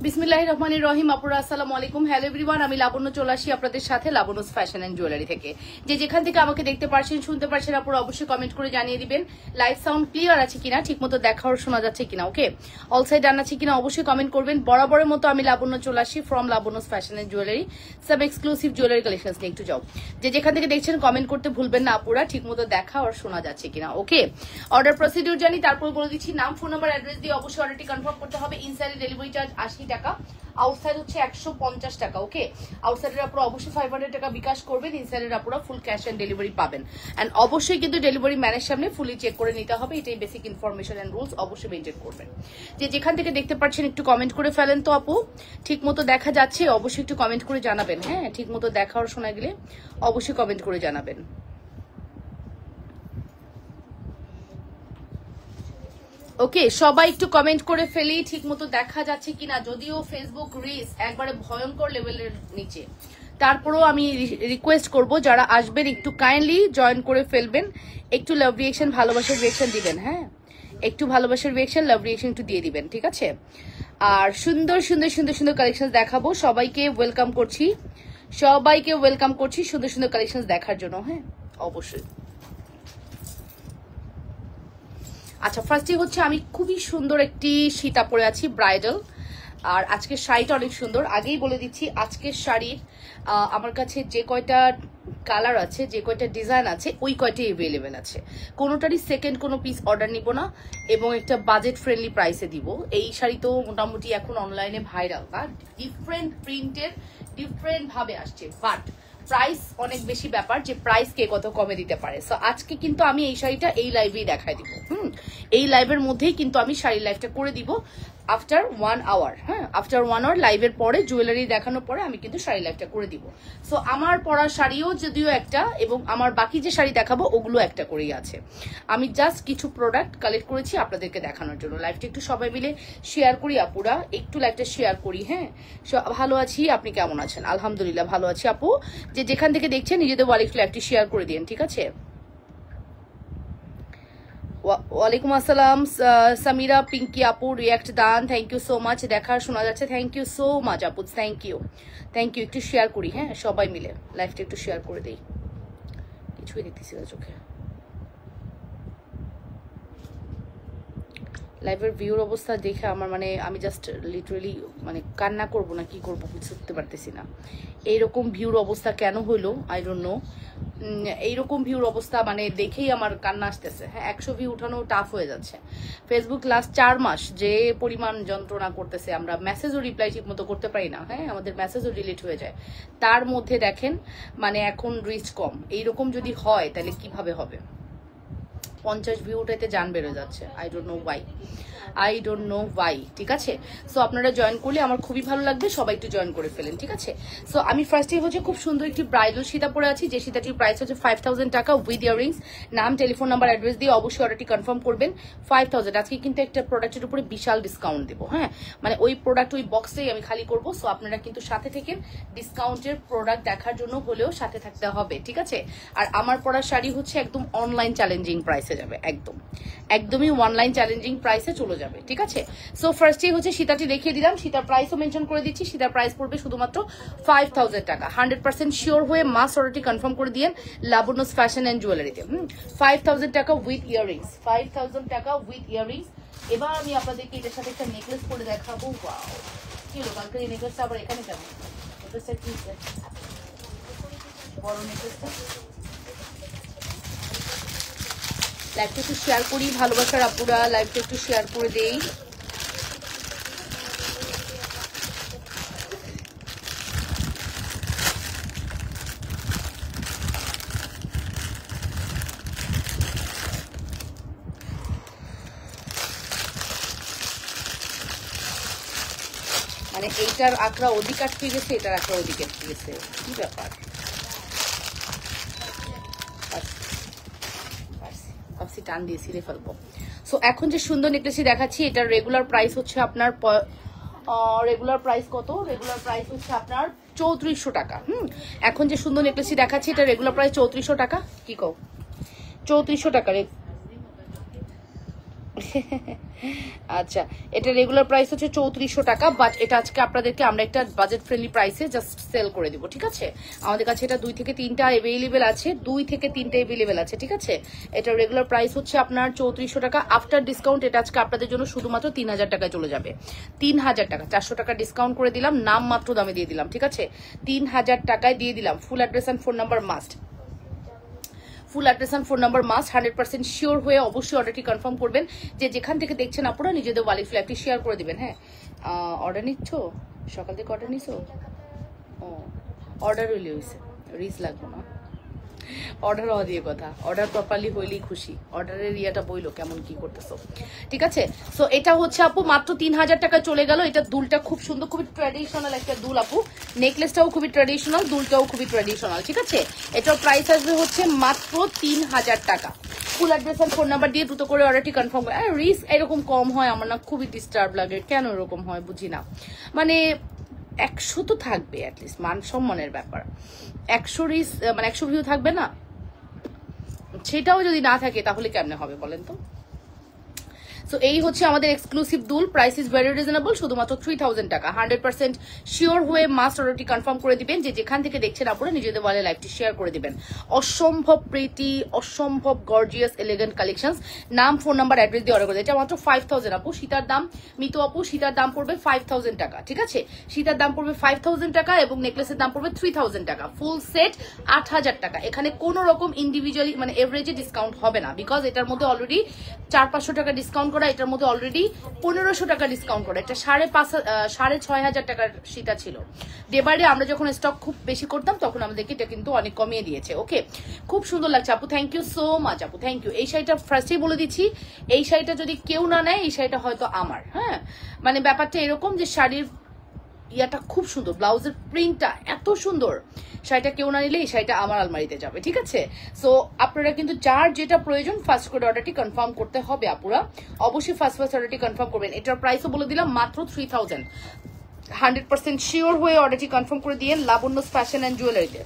বিসমিল্লাহির রহমানির রহিম। আপুরা আসসালামু আলাইকুম। হ্যালো এভরিওয়ান, আমি লাবণ্য চলে আসি আপনাদের সাথে লাবণ্যস ফ্যাশন এন্ড জুয়েলারি থেকে। যে যেখান থেকে আমাকে দেখতে পারছেন শুনতে পারছেন আপুরা অবশ্যই কমেন্ট করে জানিয়ে দিবেন লাইভ সাউন্ড ক্লিয়ার আছে কিনা, ঠিকমতো দেখা আর শোনা যাচ্ছে কিনা, ওকে অল সাইড ডান আছে কিনা অবশ্যই কমেন্ট করবেন। বরাবরের মতো আমি লাবণ্য চলে আসি from Labanya's fashion and jewellery, সাব এক্সক্লুসিভ জুয়েলারি কালেকশনস নিয়ে একটু যাও। যে যেখান থেকে দেখছেন কমেন্ট করতে ভুলবেন না আপুরা, ঠিকমতো দেখা আর শোনা যাচ্ছে কিনা, ওকে। অর্ডার প্রসিডিউর জানি, তারপর বলে দিচ্ছি নাম, ফোন নাম্বার, অ্যাড্রেস দিয়ে অবশ্যই অর্ডারটি কনফার্ম করতে হবে। ইনসাইডে ডেলিভারি চার্জ 80 টাকা, আউটসাইড হচ্ছে 150 টাকা, ওকে। আউটসাইডের আপনারা অবশ্যই 500 টাকা বিকাশ করবেন, ইনসাইডের আপনারা ফুল ক্যাশ অন ডেলিভারি পাবেন। এন্ড অবশ্যই কিন্তু ডেলিভারি ম্যানের সামনে ফুলি চেক করে নিতে হবে, এটাই বেসিক ইনফরমেশন এন্ড রুলস, অবশ্যই মেনটেন করবেন। যে যেখান থেকে দেখতে পাচ্ছেন একটু কমেন্ট করে ফেলেন তো আপু, ঠিক মতো দেখা যাচ্ছে অবশ্যই একটু কমেন্ট করে জানাবেন। হ্যাঁ, ঠিক মতো দেখা আর শোনা গেলে অবশ্যই কমেন্ট করে জানাবেন। ওকে, সবাই একটু কমেন্ট করে ফেলি ঠিক মতো দেখা যাচ্ছে কিনা। যদিও ফেসবুক রিলস একবারে ভয়ঙ্কর লেভেলের নিচে, তারপরেও আমি রিকোয়েস্ট করব যারা আসবেন একটু কাইন্ডলি জয়েন করে ফেলবেন, একটু লাভ রিয়েকশন ভালোবাসার রিয়েকশন দিবেন। হ্যাঁ, একটু ভালোবাসার রিয়েকশন লাভ রিয়েকশন একটু দিয়ে দিবেন, ঠিক আছে। আর সুন্দর সুন্দর সুন্দর সুন্দর কালেকশন দেখাবো, সবাইকে ওয়েলকাম করছি, সবাইকে ওয়েলকাম করছি সুন্দর সুন্দর কালেকশন দেখার জন্য। হ্যাঁ অবশ্যই। আচ্ছা, ফার্স্টে হচ্ছে আমি খুবই সুন্দর একটি সীতা পরে আছি ব্রাইডাল, আর আজকের শাড়িটা অনেক সুন্দর। আগেই বলে দিচ্ছি আজকের শাড়ির আমার কাছে যে কয়টা কালার আছে, যে কয়টা ডিজাইন আছে, ওই কয়টাই অ্যাভেলেবেল আছে। কোনোটারই সেকেন্ড কোনো পিস অর্ডার নিব না এবং একটা বাজেট ফ্রেন্ডলি প্রাইসে দিব। এই শাড়ি তো মোটামুটি এখন অনলাইনে ভাইরাল, বা ডিফারেন্ট প্রিন্টের ডিফারেন্ট ভাবে আসছে, বাট প্রাইস অনেক বেশি ব্যাপার যে প্রাইস কে কত কমে দিতে পারে। সো আজকে কিন্তু আমি এই শাড়িটা এই লাইভেই দেখাই দিব। এই লাইভের মধ্যেই কিন্তু আমি শাড়ির লাইভটা করে দিব আফটার 1 আওয়ার। হ্যাঁ, আফটার 1 আওয়ার লাইভের পরে জুয়েলারি দেখানোর পরে আমি কিন্তু শাড়ি লাইভটা করে দিব। সো আমার পরা শাড়িও যদিও একটা, এবং আমার বাকি যে শাড়ি দেখাবো ওগুলো একটা করেই আছে। আমি জাস্ট কিছু প্রোডাক্ট কালেক্ট করেছি আপনাদেরকে দেখানোর জন্য। লাইভটা একটু সবাই মিলে শেয়ার করি আপুরা, একটু লাইভটা শেয়ার করি। হ্যাঁ, ভালো আছি, আপনি কেমন আছেন? আলহামদুলিল্লাহ ভালো আছি আপু। যে যেখান থেকে দেখছেন নিজেদের ওয়ালেট লাইভটি শেয়ার করে দিন, ঠিক আছে। ওয়ালাইকুম আসসালাম সামিরা পিঙ্কি আপু, রিয়াক্ট দান, থ্যাংক ইউ সো মাচ। দেখার শোনা যাচ্ছে, থ্যাংক ইউ সো মাচ আপু, থ্যাংক ইউ থ্যাংক ইউ। একটু শেয়ার করি, হ্যাঁ সবাই মিলে লাইভটা একটু শেয়ার করে দেই। কিছুই দেখতেছি না চোখে। লাইভের ভিউর অবস্থা দেখে আমার মানে আমি জাস্ট লিটারেলি মানে কান্না করবো না কি করবো বুঝতে পারতেছি না। এইরকম ভিউর অবস্থা কেন হইলো আই ডোন্ট নো। এইরকম ভিউর অবস্থা মানে দেখেই আমার কান্না আসতেছে। হ্যাঁ, 100 ভিউ উঠানো টাফ হয়ে যাচ্ছে। ফেসবুক লাস্ট 4 মাস যে পরিমাণ যন্ত্রণা করতেছে, আমরা মেসেজও রিপ্লাই ঠিক মতো করতে পারি না। হ্যাঁ, আমাদের মেসেজও ডিলিট হয়ে যায়। তার মধ্যে দেখেন মানে এখন রিচ কম, এইরকম যদি হয় তাহলে কিভাবে হবে। 50 ভিউ উঠাইতে জান বেড়ে যাচ্ছে, আই ডোন্ট নো ওয়াই, ঠিক আছে। সো আপনারা জয়েন করলে আমার খুবই ভালো লাগবে, সবাই একটু জয়েন করে ফেলেন, ঠিক আছে। সো আমি ফার্স্টে হচ্ছে খুব সুন্দর একটি ব্রাইডাল সীতা পরে আছি, যে সীতাটির প্রাইস হচ্ছে 5000 টাকা উইথ ইয়াররিংস। নাম, টেলিফোন নাম্বার, অ্যাড্রেস দিয়ে অবশ্যই অর্ডারটি কনফার্ম করবেন। 5000। আজকে কিন্তু একটা প্রোডাক্টের উপরে বিশাল ডিসকাউন্ট দেবো। হ্যাঁ, মানে ওই প্রোডাক্ট ওই বক্সেই আমি খালি করবো। সো আপনারা কিন্তু সাথে থেকেন, ডিসকাউন্টের প্রোডাক্ট দেখার জন্য হলেও সাথে থাকতে হবে, ঠিক আছে। আর আমার পরা শাড়ি হচ্ছে একদম অনলাইন চ্যালেঞ্জিং প্রাইসে যাবে, একদমই অনলাইন চ্যালেঞ্জিং প্রাইসে চলে যাবে, ঠিক আছে। সো ফার্স্টে হচ্ছে সীতাটি দেখিয়ে দিলাম, সীতার প্রাইসও মেনশন করে দিচ্ছি। সীতার প্রাইস পড়বে শুধুমাত্র 5000 টাকা। 100% শিওর হয়ে মাস অর্ডারটি কনফার্ম করে দিয়েন লাবণ্যস ফ্যাশন এন্ড জুয়েলারিতে। 5000 টাকা উইথ ইয়াররিংস, 5000 টাকা উইথ ইয়াররিংস। এবার আমি আপনাদেরকে এটার সাথে একটা নেকলেস করে দেখাবো। ওয়াও, কি হলো কালকে এই নেকলেসটা আবার এখানে কেন? নেকলেসটা কি বড় নেকলেসটা? লাইভটা একটু শেয়ার করি, ভালোবাসার আপুরা লাইভটা একটু শেয়ার করে দেই। মানে এইটার আঁকড়া ওদিক আটকে গেছে, এটার আঁকড়া ওদিকে আটকে গেছে, কি ব্যাপার? ভাবছি টান দিয়ে ছিঁড়ে ফেলবো। সো এখন যে সুন্দর নেকলেসটি দেখাচ্ছি, এটার রেগুলার প্রাইস হচ্ছে আপনার রেগুলার প্রাইস কত? রেগুলার প্রাইস হচ্ছে আপনার 3400 টাকা। এখন যে সুন্দর নেকলেসটি দেখাচ্ছি, এটা রেগুলার প্রাইস 3400 টাকা। কি কও? 3400 টাকা আচ্ছা, এটা রেগুলার প্রাইস হচ্ছে 3400 টাকা, বাট এটা আজকে আপনাদেরকে আমরা একটা বাজেট ফ্রেন্ডলি প্রাইসে জাস্ট সেল করে দিব, ঠিক আছে? আমাদের কাছে এটা 2 থেকে 3টা অ্যাভেলেবেল আছে, 2 থেকে 3টা অ্যাভেলেবেল আছে, ঠিক আছে? এটা রেগুলার প্রাইস হচ্ছে আপনার 3400 টাকা। আফটার ডিসকাউন্ট এটা আজকে আপনাদের জন্য শুধুমাত্র 3000 টাকায় চলে যাবে। 3000 টাকা, 400 টাকা ডিসকাউন্ট করে দিলাম, নাম মাত্র দামে দিয়ে দিলাম, ঠিক আছে? 3000 টাকায় দিয়ে দিলাম। Full address and phone number must, full address and phone number must. 100% sure হয়ে অবশ্যই অর্ডারটি কনফার্ম করবেন। যে যেখান থেকে দেখছেন আপনারা নিজেদের ওয়ালেট ফ্ল্যাগটি শেয়ার করে দিবেন। হ্যাঁ, অর্ডার নিচ্ছ? সকাল থেকে অর্ডার নিছো? ও, অর্ডার হইলে হয়েছে, রিচ লাগবে না। অর্ডার হওয়া দিয়ে কথা, অর্ডার প্রপারলি হইলেই খুশি। অর্ডারের ইয়েটা বইলো কেমন কি করতেছো, ঠিক আছে? সো এটা হচ্ছে আপু মাত্র 3000 টাকা চলে গেল। এটা দুলটা খুব সুন্দর, খুবই ট্র্যাডিশনাল একটা দুল আপু। নেকলেসটাও খুবই ট্র্যাডিশনাল, দুলটাও খুবই ট্র্যাডিশনাল, ঠিক আছে? এটার প্রাইস আসবে হচ্ছে মাত্র 3000 টাকা। ফুল অ্যাড্রেস আর ফোন নাম্বার দিয়ে দ্রুত করে অর্ডারটি কনফার্ম করে। আর রিস্ক এরকম কম হয় আমার না, খুবই ডিস্টার্ব লাগে, কেন এরকম হয় বুঝি না। মানে 100 তো থাকবে অ্যাটলিস্ট, মান সম্মানের ব্যাপার। 100 রিস মানে 100 ভিউ থাকবে না, সেটাও যদি না থাকে তাহলে কেমনে হবে বলেন তো? সো এই হচ্ছে আমাদের এক্সক্লুসিভ দুল। প্রাইস ইজ ভেরি রিজনেবল, শুধুমাত্র 3000 টাকা। 100% শিওর হয়ে মাস্ট অর্ডারটি কনফার্ম করে দিবেন। যে যেখান থেকে দেখছেন আপনারা নিজেদের ওয়ালে লাইভটি শেয়ার করে দিবেন। অসম্ভব প্রিটি, অসম্ভব গর্জিয়াস এলিগেন্ট কালেকশনস। নাম, ফোন নাম্বার, অ্যাড্রেস দিয়ে অর্ডার করে। এটা মাত্র 5000 আপু। সীতার দাম, মিতু আপু, সীতার দাম পড়বে 5000 টাকা, ঠিক আছে? সীতার দাম পড়বে 5000 টাকা এবং নেকলেসের দাম পড়বে 3000 টাকা। ফুল সেট 8000 টাকা। এখানে কোনো রকম ইন্ডিভিজুয়ালি মানে এভারেজে ডিসকাউন্ট হবে না, বিকজ এটার মধ্যে অলরেডি 400-500 টাকা ডিসকাউন্ট, এটার মধ্যে অলরেডি 1500 টাকা ডিসকাউন্ট করা। এটা 6500 টাকার সীতা ছিল। ডেবারে আমরা যখন স্টক খুব বেশি করতাম তখন আমাদেরকে এটা কিন্তু অনেক কমিয়ে দিয়েছে। ওকে, খুব সুন্দর লাগছে আপু, থ্যাংক ইউ সো মাচ আপু, থ্যাংক ইউ। এই শাড়িটা ফার্স্টেই বলে দিচ্ছি, এই শাড়িটা যদি কেউ না নেয় এই শাড়িটা হয়তো আমার। হ্যাঁ, মানে ব্যাপারটা এরকম যে শাড়ির ইয়াটা খুব সুন্দর, ব্লাউজের প্রিন্টটা এত সুন্দর, শাড়িটা কেউ না নিলে এই শাড়িটা আমার আলমারিতে যাবে, ঠিক আছে? সো আপনারা কিন্তু যার যেটা প্রয়োজন ফার্স্ট করে অর্ডারটি কনফার্ম করতে হবে আপুরা। অবশ্যই ফার্স্ট অর্ডারটি কনফার্ম করবেন। এটার প্রাইসও বলে দিলাম মাত্র 3000। 100% শিওর হয়ে অর্ডারটি কনফার্ম করে দিয়ে লাবণ্য ফ্যাশন অ্যান্ড জুয়েলারিতে,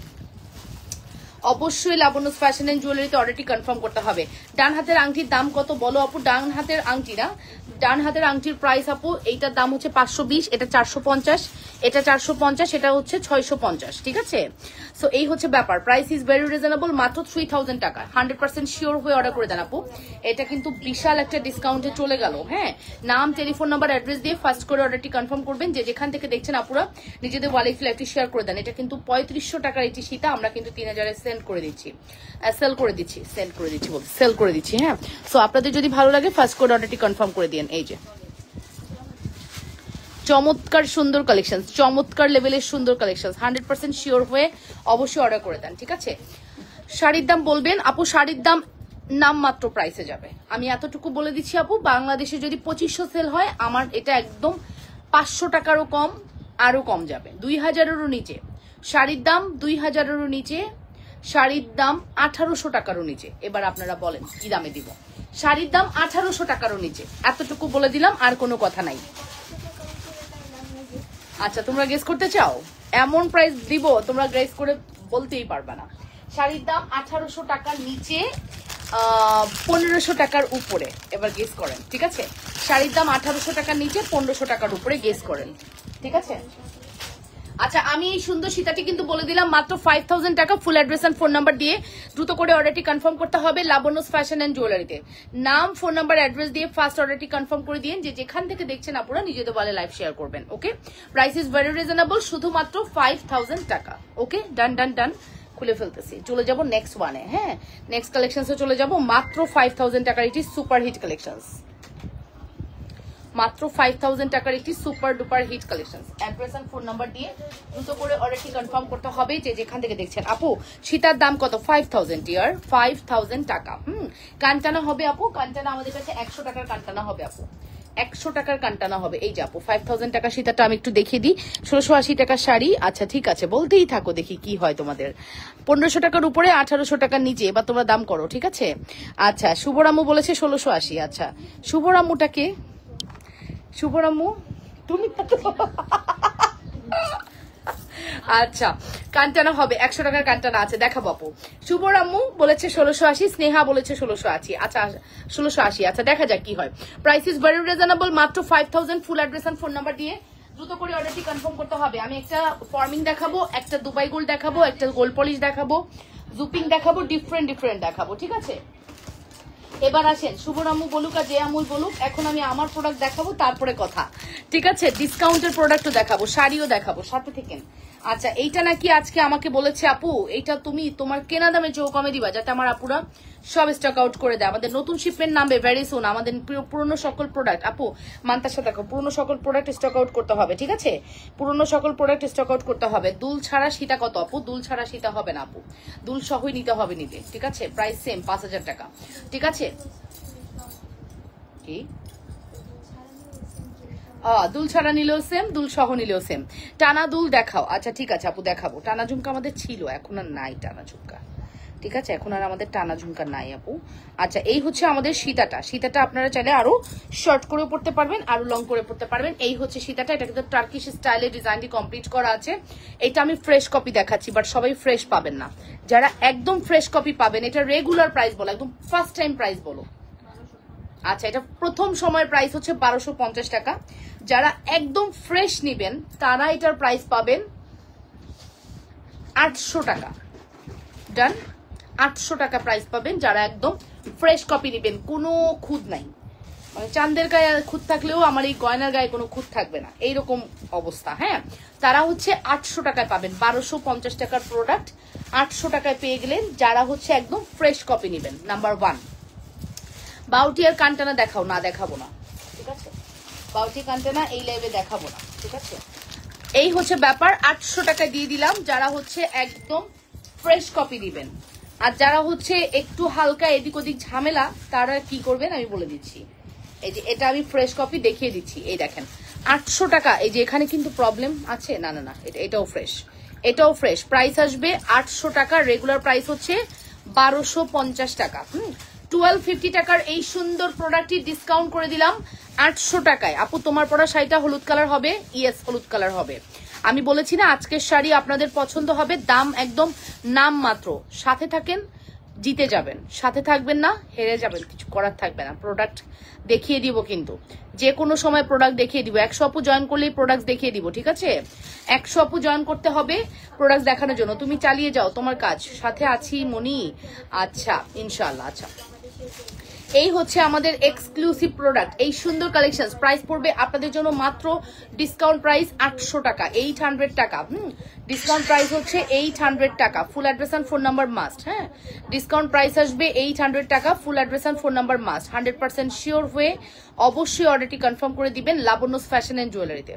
অবশ্যই লাবণ্য ফ্যাশন অ্যান্ড জুয়েলারিতে অর্ডারটি কনফার্ম করতে হবে। ডান হাতের আংটির দাম কত বলো আপু? ডান হাতের আংটি না, ডান হাতের আংটির প্রাইস আপু এইটার দাম হচ্ছে 520, এটা 450, এটা 450, এটা হচ্ছে 650, ঠিক আছে? সো এই হচ্ছে ব্যাপার। প্রাইস ইজ ভেরি রিজনেবল, মাত্র 3000 টাকা। 100% শিওর হয়ে অর্ডার করে দেন আপু। এটা কিন্তু বিশাল একটা ডিসকাউন্টে চলে গেল। হ্যাঁ, নাম, টেলিফোন নাম্বার, অ্যাড্রেস দিয়ে ফার্স্ট করে অর্ডারটি কনফার্ম করবেন। যে যেখান থেকে দেখছেন আপুরা নিজেদের ওয়ালেট ফ্ল্যাগটি শেয়ার করে দেন। এটা কিন্তু 3500 টাকার এটি সীতা, আমরা কিন্তু 3000-এ সেল করে দিচ্ছি, সেল করে দিচ্ছি। হ্যাঁ, সো আপনাদের যদি ভালো লাগে ফার্স্ট করে অর্ডারটি কনফার্ম করে দিন। এই যে চমৎকার সুন্দর কালেকশন, চমৎকার লেভেলের সুন্দর কালেকশন। 100% শিওর হয়ে অবশ্যই অর্ডার করে দেন, ঠিক আছে? শাড়ির দাম বলবেন আপু, শাড়ির দাম নাম মাত্র প্রাইসে যাবে। আমি এতটুকু বলে দিচ্ছি আপু, বাংলাদেশে যদি 2500 সেল হয় আমার এটা একদম 500 টাকারও কম, আরো কম যাবে। 2000-এরও নিচে শাড়ির দাম, 2000-এরও নিচে শাড়ির দাম, 1800 টাকারও নিচে। এবার আপনারা বলেন কি দামে দিব? শাড়ির দাম 1800 টাকারও নিচে, এতটুকু বলে দিলাম, আর কোনো কথা নাই। আচ্ছা, তোমরা গেস করতে চাও? এমন প্রাইস দিব তোমরা গেস করে বলতেই পারবে না। শাড়ির দাম 1800 টাকার নিচে, 1500 টাকার উপরে। এবার গেস করেন, ঠিক আছে? শাড়ির দাম 1800 টাকার নিচে, 1500 টাকার উপরে, গেস করেন, ঠিক আছে? আচ্ছা, আমি এই সুন্দর সীতাটি কিন্তু বলে দিলাম মাত্র 5000 টাকা। Full address and phone number দিয়ে দ্রুত করে অর্ডারটি কনফার্ম করতে হবে লাবণ্য ফ্যাশন এন্ড জুয়েলারিতে। নাম, ফোন নাম্বার, অ্যাড্রেস দিয়ে ফার্স্ট অর্ডারটি কনফার্ম করে দিন। যে যেখান থেকে দেখছেন আপনারা নিজেদের বলে লাইভ শেয়ার করবেন। ওকে, প্রাইস ইজ ভেরি রিজনেবল, শুধুমাত্র 5000 টাকা। ওকে, ডান ডান ডান, খুলে ফেলতেছি। চলে যাব নেক্সট ওয়ানে। হ্যাঁ, নেক্সট কালেকশনসে চলে যাব। মাত্র 5000 টাকার এটি সুপার হিট কালেকশনস, মাত্র 5000 টাকার একটি super duper hit collection. Address and phone number দিয়ে দ্রুত করে অর্ডারটি কনফার্ম করতে হবে। যে যেখান থেকে দেখছেন আপু, সীতার দাম কত? 5000 ইয়ার, 5000 টাকা। কানটানা হবে আপু, কানটানা আমাদের কাছে 100 টাকার কানটানা হবে আপু, 100 টাকার কানটানা হবে। এই যে আপু 5000 টাকা সীতাটা আমি একটু দেখিয়ে দিই। 1680 টাকার শাড়ি। আচ্ছা ঠিক আছে, বলতেই থাকো, দেখি কি হয় তোমাদের। 1500 টাকার উপরে, 1800 টাকার নিচে। এবার তোমরা দাম করো, ঠিক আছে? আচ্ছা, শুভরামু বলেছে 1680। আচ্ছা, শুভরামুটাকে, শুভরামু তুমি আচ্ছা কানটানা হবে, 100 টাকার কানটানা আছে, দেখাবো আপু। শুভ রাম্মু বলেছে 1680, স্নেহা বলেছে 1680। আচ্ছা 1680, আচ্ছা দেখা যাক কি হয়। প্রাইস ইজ ভেরি রিজনেবল, মাত্র 5000। Full address and phone number দিয়ে দ্রুত করে অর্ডারটি কনফার্ম করতে হবে। আমি একটা ফর্মিং দেখাবো, একটা দুবাই গোল্ড দেখাবো, একটা গোল্ড পলিশ দেখাবো, জুপিং দেখাবো, ডিফারেন্ট দেখাবো, ঠিক আছে। এবার আসেন শুভরামু বলুক আর যে আমুল বলুক, এখন আমি আমার প্রোডাক্ট দেখাবো, তারপরে কথা, ঠিক আছে। ডিসকাউন্টের প্রোডাক্টও দেখাবো, শাড়িও দেখাবো, সাথে থেকেন। আচ্ছা এইটা নাকি আজকে আমাকে বলেছে আপু, এইটা তুমি তোমার কেনা দামে চৌ কমে দিবা, যাতে আমার আপুরা সব স্টক আউট করে দেয়। আমাদের নতুন শিপমেন্ট নামবে ভেরি সুন। আমাদের পুরনো সকল প্রোডাক্ট, আপু মান্তার সাথে দেখো, পুরনো সকল প্রোডাক্ট স্টক আউট করতে হবে, ঠিক আছে। পুরনো সকল প্রোডাক্ট স্টক আউট করতে হবে। দুল ছাড়া সীতা কত আপু? দুল ছাড়া সীতা হবে না আপু, দুল সহই নিতে হবে নিতে, ঠিক আছে। প্রাইস সেম 5000 টাকা, ঠিক আছে। কি দুল ছাড়া নিলেও সেম, দুল সহ নিলেও সেম। টানা দুল দেখাও। আচ্ছা ঠিক আছে আপু দেখাবো। টানা ঝুমকা আমাদের ছিল, এখন আর নাই টানা ঝুমকা, ঠিক আছে। এখন আর আমাদের টানা ঝুমকা নাই আপু। আচ্ছা এই হচ্ছে আমাদের সীতাটা। সীতাটা আপনারা চাইলে আরো শর্ট করে পড়তে পারবেন, আরো লং করে পড়তে পারবেন। এই হচ্ছে সীতাটা, এটা কিন্তু টার্কিশ স্টাইলে ডিজাইনটি কমপ্লিট করা আছে। এটা আমি ফ্রেশ কপি দেখাচ্ছি, বাট সবাই ফ্রেশ পাবেন না। যারা একদম ফ্রেশ কপি পাবেন, এটা রেগুলার প্রাইস বলো, একদম ফার্স্ট টাইম প্রাইস বলো। আচ্ছা এটা প্রথম সময়ের প্রাইস হচ্ছে 1250 টাকা। যারা একদম ফ্রেশ নিবেন তারা এটার প্রাইস পাবেন 800 টাকা। ডান, 800 টাকা প্রাইস পাবেন যারা একদম ফ্রেশ কপি নিবেন, কোনো খুঁত নাই। মানে চাঁদের গায়ে খুঁত থাকলেও আমার এই গয়নার গায়ে কোনো খুঁত থাকবে না, এইরকম অবস্থা। হ্যাঁ, তারা হচ্ছে 800 টাকায় পাবেন। 1250 টাকার প্রোডাক্ট 800 টাকায় পেয়ে গেলেন যারা হচ্ছে একদম ফ্রেশ কপি নিবেন। নাম্বার 1 বাউটি আর কানটানা দেখাও, না দেখাবো না, ঠিক আছে। বাউটি কানটানা এই লাইভে দেখাবো না, ঠিক আছে। এই হচ্ছে ব্যাপার, 800 টাকা দিয়ে দিলাম যারা হচ্ছে একদম ফ্রেশ কপি দিবেন। আর যারা হচ্ছে একটু হালকা এদিক ওদিক ঝামেলা, তারা কি করবেন আমি বলে দিচ্ছি। এই যে এটা আমি ফ্রেশ কপি দেখিয়ে দিচ্ছি, এই দেখেন 800 টাকা। এই যে এখানে কিন্তু প্রবলেম আছে, না না না, এটাও ফ্রেশ, এটাও ফ্রেশ। প্রাইস আসবে 800 টাকা, রেগুলার প্রাইস হচ্ছে 1250 টাকা। 1250 টাকার এই সুন্দর প্রোডাক্টটি ডিসকাউন্ট করে দিলাম 800 টাকায়। আপু তোমার পরা শাড়িটা হলুদ কালার হবে? ইয়েস হলুদ কালার হবে। আমি বলেছি না আজকের শাড়ি আপনাদের পছন্দ হবে, দাম একদম নাম মাত্র। সাথে থাকেন জিতে যাবেন, সাথে থাকবেন না হেরে যাবেন, কিছু করার থাকবে না। প্রোডাক্ট দেখিয়ে দিব, কিন্তু যে কোনো সময় প্রোডাক্ট দেখিয়ে দিব। 100 আপু জয়েন করলেই প্রোডাক্ট দেখিয়ে দিব, ঠিক আছে। 100 আপু জয়েন করতে হবে প্রোডাক্ট দেখানোর জন্য। তুমি চালিয়ে যাও তোমার কাজ, সাথে আছি মনি। আচ্ছা ইনশাআল্লাহ। আচ্ছা এই হচ্ছে আমাদের এক্সক্লুসিভ প্রোডাক্ট, এই সুন্দর কালেকশন। প্রাইস পড়বে আপনাদের জন্য মাত্র ডিসকাউন্ট প্রাইস 800 টাকা, 800 টাকা। ডিসকাউন্ট প্রাইস হচ্ছে 800 টাকা। Full address and phone number must. হ্যাঁ, ডিসকাউন্ট প্রাইস আসবে 800 টাকা। Full address and phone number must. 100% sure হয়ে অবশ্যই অর্ডারটি কনফার্ম করে দিবেন লাবণ্যস ফ্যাশন এন্ড জুয়েলারিতে।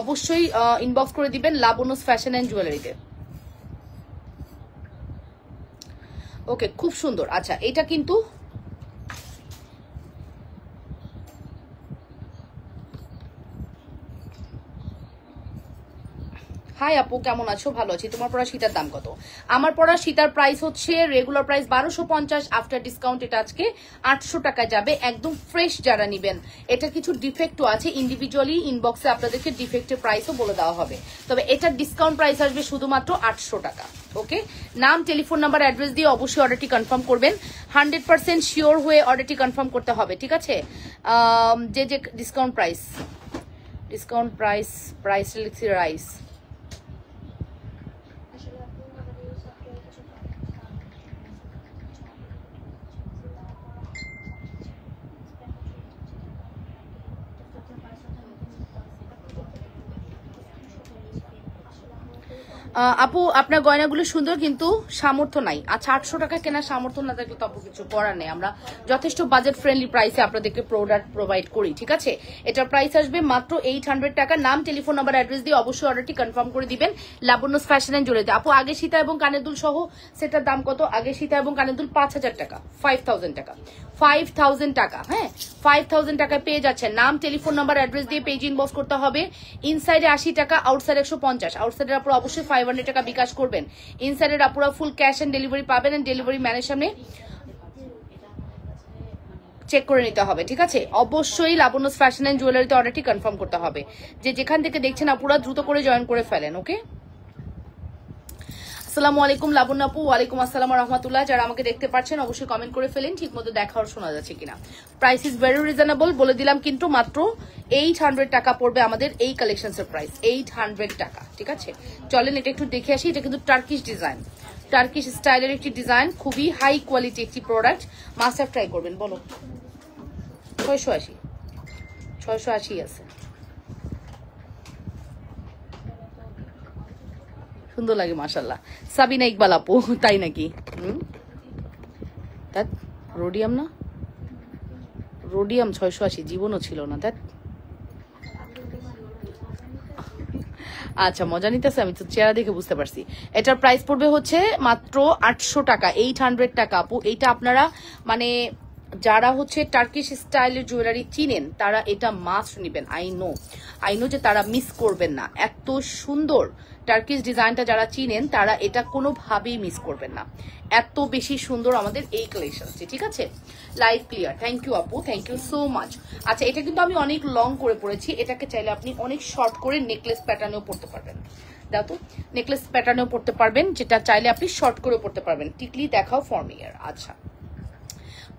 অবশ্যই ইনবক্স করে দিবেন লাবণ্যস ফ্যাশন এন্ড জুয়েলারিতে। ওকে, খুব সুন্দর। আচ্ছা এটা কিন্তু হাই আপু কেমন আছো? ভালো আছি। তোমার পড়া সীতার দাম কত? আমার পড়া সীতার প্রাইস হচ্ছে রেগুলার প্রাইস 1250, আফটার ডিসকাউন্ট এটা আজকে 800 টাকা যাবে। একদম ফ্রেশ যারা নিবেন। এটা কিছু ডিফেক্টও আছে, ইন্ডিভিজুয়ালি ইনবক্সে আপনাদেরকে ডিফেক্টের প্রাইসও বলে দেওয়া হবে। তবে এটার ডিসকাউন্ট প্রাইস আসবে শুধুমাত্র 800 টাকা। ওকে, নাম টেলিফোন নাম্বার অ্যাড্রেস দিয়ে অবশ্যই অর্ডারটি কনফার্ম করবেন। 100% শিওর হয়ে অর্ডারটি কনফার্ম করতে হবে, ঠিক আছে। যে যে ডিসকাউন্ট প্রাইস লিখছি রাইস। আপু আপনার গয়নাগুলো সুন্দর কিন্তু সামর্থ্য নাই। আচ্ছা 800 টাকা কেনার সামর্থ্য না থাকলে তো আপু কিছু করার নেই। আমরা যথেষ্ট বাজেট ফ্রেন্ডলি প্রাইসে আপনাদেরকে প্রোডাক্ট প্রোভাইড করি, ঠিক আছে। এটার প্রাইস আসবে মাত্র 800 টাকা। নাম টেলিফোন নাম্বার অ্যাড্রেস দিয়ে অবশ্যই অর্ডারটি কনফার্ম করে দিবেন লাবণ্যস ফ্যাশন এন্ড জুয়েলারিতে। আপু আগে সীতা এবং কানের দুল সহ সেটার দাম কত? আগে সীতা এবং কানের দুল 5000 টাকা, 5000 টাকা, 5000 টাকা। হ্যাঁ 5000 টাকায় পেয়ে যাচ্ছেন। নাম টেলিফোন নাম্বার অ্যাড্রেস দিয়ে পেজ ইনবক্স করতে হবে। ইনসাইডে 80 টাকা, আউটসাইডে 150। আউটসাইডের আপুরা অবশ্যই 500 টাকা বিকাশ করবেন। ইনসাইডের আপুরা ফুল ক্যাশ এন্ড ডেলিভারি পাবেন, এন্ড ডেলিভারি ম্যানের সামনে চেক করে নিতে হবে, ঠিক আছে। অবশ্যই লাবণ্যস ফ্যাশন এন্ড জুয়েলারিতে অর্ডারটি কনফার্ম করতে হবে। যে যেখান থেকে দেখছেন আপুরা দ্রুত করে জয়েন করে ফেলেন। ওকে, আসসালামু আলাইকুম লাবণ্য আপু। ওয়ালাইকুম আসসালাম রহমতুল্লাহ। যারা আমাকে দেখতে পাচ্ছেন অবশ্যই কমেন্ট করে ফেলেন ঠিক মতো দেখা আর শোনা যাচ্ছে কিনা। প্রাইস ইজ ভেরি রিজনেবল বলে দিলাম, কিন্তু মাত্র 800 টাকা পড়বে আমাদের এই কালেকশনসের প্রাইস, 800 টাকা। ঠিক আছে, চলেন এটা একটু দেখে আসি। এটা কিন্তু টার্কিশ ডিজাইন, টার্কিশ স্টাইলের একটি ডিজাইন, খুবই হাই কোয়ালিটি একটি প্রোডাক্ট, মাস্ট হ্যাভ ট্রাই করবেন। বলো 680, 680 আছে। সুন্দর লাগে মাশাল্লাহ। সাবিনা ইকবাল আপু, তাই নাকি? দ্যাট রোডিয়াম না, রোডিয়াম 680 জীবনও ছিল না। দ্যাট আচ্ছা, মজা নিতেছে, আমি তো চেহারা দেখে বুঝতে পারছি। এটার প্রাইস পড়বে হচ্ছে মাত্র 800 টাকা, 800 টাকা আপু। এইটা আপনারা মানে যারা হচ্ছে টার্কিশ স্টাইলের জুয়েলারি চিনেন তারা এটা মাস্ট নিবেন। আই নো যে তারা মিস করবেন না। এত সুন্দর টার্কিশ ডিজাইনটা যারা চিনেন তারা এটা কোনোভাবেই মিস করবেন না। এত বেশি সুন্দর আমাদের এই কালেকশনটি। ঠিক আছে, লাইভ ক্লিয়ার। থ্যাংক ইউ আপু, থ্যাংক ইউ সো মাচ। আচ্ছা, এটা কিন্তু আমি অনেক লং করে পড়েছি, এটাকে চাইলে আপনি অনেক শর্ট করে নেকলেস প্যাটার্নেও পড়তে পারবেন। দাও তো, নেকলেস প্যাটার্নেও পড়তে পারবেন, যেটা চাইলে আপনি শর্ট করে পড়তে পারবেন। টিকলি দেখাও ফর্মিয়ার। আচ্ছা,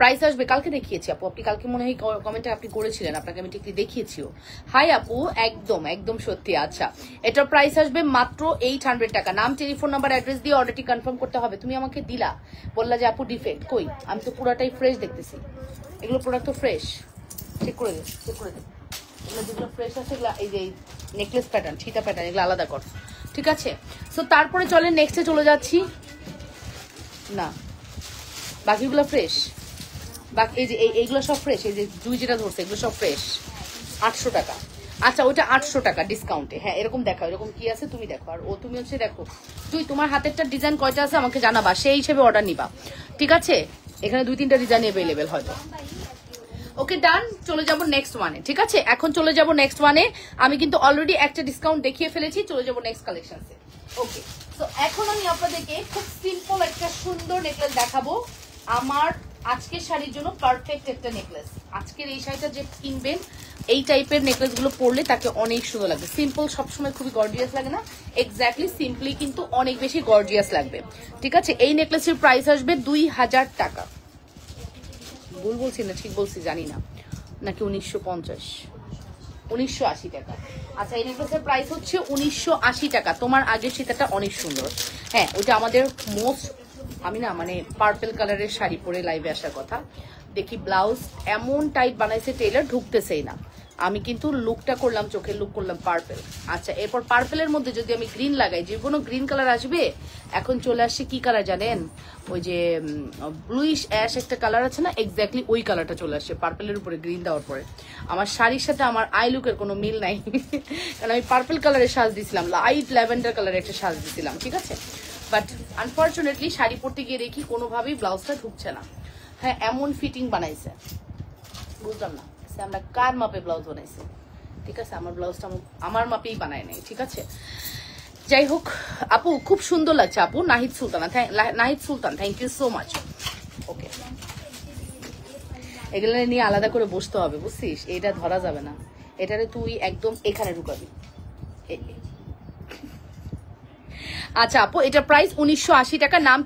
প্রাইস আসবে, কালকে দেখিয়েছি আপু, আপনি কালকে মনে হয় কমেন্টে আপনি করেছিলেন, আপনাকে আমি টিকলি দেখিয়েছিও। হাই আপু, একদম একদম সত্যি। আচ্ছা, এটার প্রাইস আসবে মাত্র 800 টাকা। নাম, টেলিফোন নাম্বার, অ্যাড্রেস দিয়ে অর্ডারটি কনফার্ম করতে হবে। তুমি আমাকে দিলা, বললা যে আপু ডিফেক্ট, কই? আমি তো পুরাটাই ফ্রেশ দেখতেছি। এগুলো প্রোডাক্ট তো ফ্রেশ, চেক করে দে, চেক করে দে। এগুলো যেগুলো ফ্রেশ আছে এগুলো, এই যে নেকলেস প্যাটার্ন, ছিটা প্যাটার্ন, এগুলো আলাদা কর। ঠিক আছে, সো তারপরে চলেন নেক্সটে চলে যাচ্ছি। না, বাকিগুলো ফ্রেশ, বাকি এই যে এইগুলো সব ফ্রেশ। এই যে দুই যেটা ধরছে এগুলো সব ফ্রেশ, 800 টাকা। আচ্ছা, ওইটা 800 টাকা ডিসকাউন্টে। হ্যাঁ, এরকম দেখো, এরকম কি আছে তুমি দেখো। আর ও তুমি হচ্ছে দেখো, তুই তোমার হাতেরটা ডিজাইন কয়টা আছে আমাকে জানাবা, সেই হিসেবে অর্ডার নিবা। ঠিক আছে, এখানে 2-3টা ডিজাইন অ্যাভেলেবেল হয়তো। ওকে ডান, চলে যাব নেক্সট ওয়ানে। ঠিক আছে, এখন চলে যাব নেক্সট ওয়ানে। আমি কিন্তু অলরেডি একটা ডিসকাউন্ট দেখিয়ে ফেলেছি, চলে যাব নেক্সট কালেকশনসে। ওকে, তো এখন আমি আপনাদেরকে খুব সিম্পল একটা সুন্দর নেকলেস দেখাবো। আমার আজকের শাড়ির জন্য পারফেক্ট একটা নেকলেস। আজকের এই শাড়িটা যে কিনবেন, এই টাইপের নেকলেস গুলো পরলে তাকে অনেক সুন্দর লাগবে। সিম্পল সবসময় খুবই গর্জিয়াস লাগে না, এক্স্যাক্টলি সিম্পলি কিন্তু অনেক বেশি গর্জিয়াস লাগবে। ঠিক আছে, এই নেকলেসের প্রাইস আসবে 2000 টাকা। ভুল বলছি না ঠিক বলছি জানি না, নাকি 1950, 1980 টাকা। আচ্ছা, এই নেকলেসের প্রাইস হচ্ছে 1980 টাকা। তোমার আগের সীতাটা অনেক সুন্দর। হ্যাঁ, ওইটা আমাদের মোস্ট, আমি না মানে পার্পল কালারের শাড়ি পরে লাইভে আসার কথা, দেখি ব্লাউজ এমন টাইট বানাইছে টেইলার, ঢুকতেছেই না। আমি কিন্তু লুকটা করলাম, চোখের লুক করলাম পার্পল। আচ্ছা, এরপর পার্পলের মধ্যে যদি আমি গ্রিন লাগাই, যে কোনো গ্রিন কালার আসবে। এখন চলে আসছে কি কালার জানেন, ওই যে ব্লুইশ অ্যাশ একটা কালার আছে না, এক্স্যাক্টলি ওই কালারটা চলে আসছে পার্পলের উপরে গ্রিন দেওয়ার পরে। আমার শাড়ির সাথে আমার আই লুকের কোনো মিল নাই, কারণ আমি পার্পল কালারের সাজ দিয়েছিলাম, লাইট ল্যাভেন্ডার কালারের একটা সাজ দিয়েছিলাম। ঠিক আছে, বাট আনফর্চুনেটলি শাড়ি পরতে গিয়ে দেখি কোনোভাবেই ব্লাউজটা ঢুকছে না। হ্যাঁ, এমন ফিটিং বানাইছে, বুঝলাম না আমরা কার মাপে ব্লাউজ বানাইছি। ঠিক আছে, আমার ব্লাউজটা আমার মাপেই বানায় নাই। ঠিক আছে, যাই হোক আপু, খুব সুন্দর লাগছে আপু। নাহিদ সুলতান, থ্যাংক ইউ সো মাচ। ওকে, এগুলো নিয়ে আলাদা করে বসতে হবে, বুঝছিস? এটা ধরা যাবে না, এটারে তুই একদম এখানে ঢুকাবি। আচ্ছা আপু, এটা প্রাইস 1980 টাকা। নাম,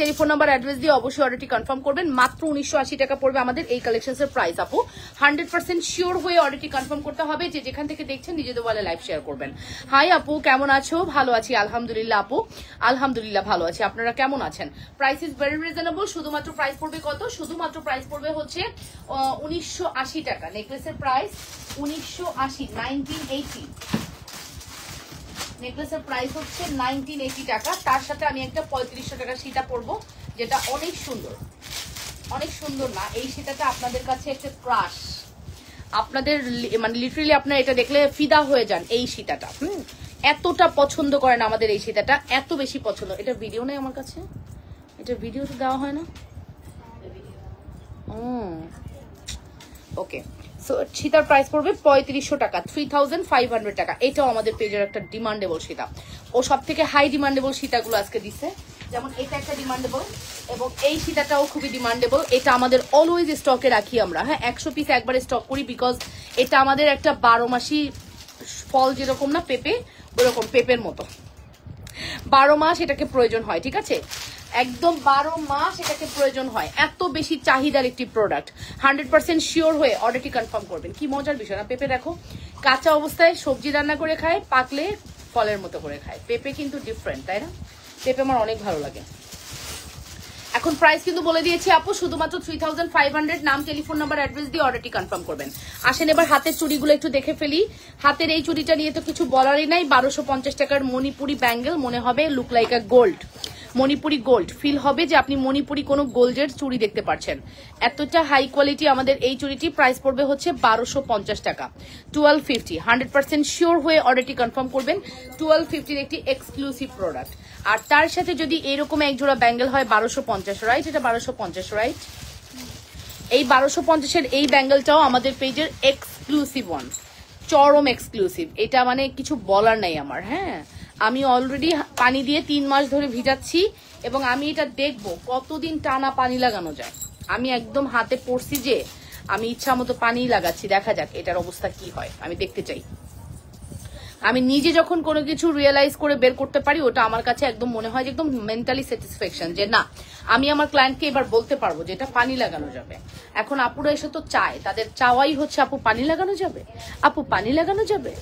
টেলিফোন নাম্বার, অ্যাড্রেস দিয়ে অবশ্যই অর্ডারটি কনফার্ম করবেন। মাত্র 1980 টাকা পড়বে আমাদের এই কালেকশনসের প্রাইস আপু। 100% শিওর হয়ে অর্ডারটি কনফার্ম করতে হবে। যে যেখান থেকে দেখছেন নিজেদের বলে লাইভ শেয়ার করবেন। হাই আপু, কেমন আছো? ভালো আছি আলহামদুলিল্লাহ আপু, আলহামদুলিল্লাহ ভালো আছি। আপনারা কেমন আছেন? Price is very reasonable. শুধুমাত্র প্রাইস পড়বে কত? শুধুমাত্র প্রাইস পড়বে হচ্ছে 1980 টাকা। নেকলেসের প্রাইস 1980, 1980। নেকলেসের প্রাইস হচ্ছে 1980 টাকা। তার সাথে আমি একটা 3500 টাকা সীতা পরবো, যেটা অনেক সুন্দর, অনেক সুন্দর না? এই সীতাটা আপনাদের কাছে একটা ক্রাশ, আপনাদের মানে লিটারালি আপনারা এটা দেখলে ফিদা হয়ে যান। এই সীতাটা এতটা পছন্দ করেন আমাদের এই সীতাটা, এত বেশি পছন্দ। এটা ভিডিও নেই আমার কাছে, এটা ভিডিও তো দেওয়া হয় না। ওকে, সো সীতার প্রাইস পড়বে 3500 টাকা, 3500 টাকা। এটাও আমাদের পেজের একটা ডিমান্ডেবল সীতা। ও সব থেকে হাই ডিমান্ডেবল সীতাগুলো আজকে দিছে, যেমন এটা একটা ডিমান্ডেবল, এবং এই সীতাটাও খুবই ডিমান্ডেবল। এটা আমাদের অলওয়েজ স্টকে রাখি আমরা। হ্যাঁ, 100 পিস একবারে স্টক করি, বিকজ এটা আমাদের একটা 12 মাসি ফল, যেরকম না পেঁপে, ওরকম পেঁপের মতো। 12 মাস এটাকে প্রয়োজন হয়, ঠিক আছে? একদম 12 মাস এটাকে প্রয়োজন হয়, এত বেশি চাহিদার একটি প্রোডাক্ট। 100% শিওর হয়ে অর্ডারটি কনফার্ম করবেন। কি মজার বিষয় না? পেঁপে দেখো, কাঁচা অবস্থায় সবজি রান্না করে খায়, পাকলে ফলের মতো করে খায়। পেঁপে কিন্তু ডিফারেন্ট, তাই না? পেঁপে আমার অনেক ভালো লাগে। এখন প্রাইস কিন্তু বলে দিয়েছি আপু, শুধুমাত্র 3500। নাম, টেলিফোন নাম্বার, অ্যাড্রেস দিয়ে অর্ডারটি কনফার্ম করবেন। আসেন এবার হাতের চুড়িগুলো একটু দেখে ফেলি। হাতের এই চুড়িটা নিয়ে তো কিছু বলারই নাই। 1250 টাকার মণিপুরি ব্যাঙ্গেল, মনে হবে look like a gold. Manipuri gold feel হবে যে আপনি মণিপুরি কোনো গোল্ডের চুড়ি দেখতে পাচ্ছেন। এতটা হাই কোয়ালিটি আমাদের এই চুড়িটি। প্রাইস পড়বে হচ্ছে 1250 টাকা, 1250। 100% শিওর হয়ে অর্ডারটি কনফার্ম করবেন। 1250 একটি এক্সক্লুসিভ প্রোডাক্ট। আর তার সাথে যদি এরকম এক জোড়া ব্যাঙ্গেল হয় 1250, রাইট? এটা 1250, রাইট? এই 1250-এর এই ব্যাঙ্গেলটাও আমাদের পেজের এক্সক্লুসিভ ওয়ান, চরম এক্সক্লুসিভ। এটা মানে কিছু বলার নাই আমার। হ্যাঁ, আমি অলরেডি পানি দিয়ে 3 মাস ধরে ভিজাচ্ছি এবং আমি এটা দেখবো কতদিন টানা পানি লাগানো যায়। আমি একদম হাতে পড়ছি যে আমি ইচ্ছা মতো পানি লাগাচ্ছি, দেখা যাক এটার অবস্থা কি হয়, আমি দেখতে চাই। আমি নিজে যখন কোনো কিছু রিয়েলাইজ করে বের করতে পারি, ওটা আমার কাছে একদম মনে হয় যে একদম মেন্টালি স্যাটিসফ্যাকশন, যে না আমি আমার ক্লায়েন্টকে এবার বলতে পারবো যে এটা পানি লাগানো যাবে। এখন আপুরা এসে তো চায়, তাদের চাওয়াই হচ্ছে আপু পানি লাগানো যাবে, আপু পানি লাগানো যাবে।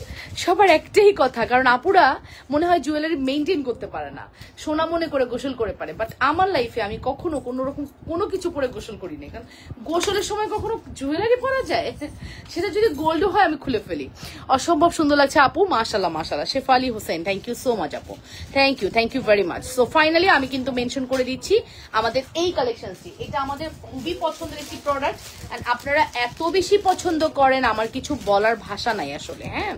সবার একটাই কথা, কারণ আপুরা মনে হয় জুয়েলারি মেনটেন করতে পারে না, সোনা মনে করে গোসল করে পারে। বাট আমার লাইফে আমি কখনো কোনো রকম কোনো কিছু পরে গোসল করি না, কারণ গোসলের সময় কখনো জুয়েলারি পরা যায়, সেটা যদি গোল্ডও হয় আমি খুলে ফেলি। অসম্ভব সুন্দর লাগছে আপু, মাশাআল্লাহ মাশাআল্লাহ। Shefali Hossain, thank you so much আপু, thank you very much. So finally আমি কিন্তু মেনশন করে দিচ্ছি আমাদের এই কালেকশনটি। এটা আমাদের খুবই পছন্দের একটি প্রোডাক্ট, এন্ড আপনারা এত বেশি পছন্দ করেন, আমার কিছু বলার ভাষা নাই আসলে। হ্যাঁ,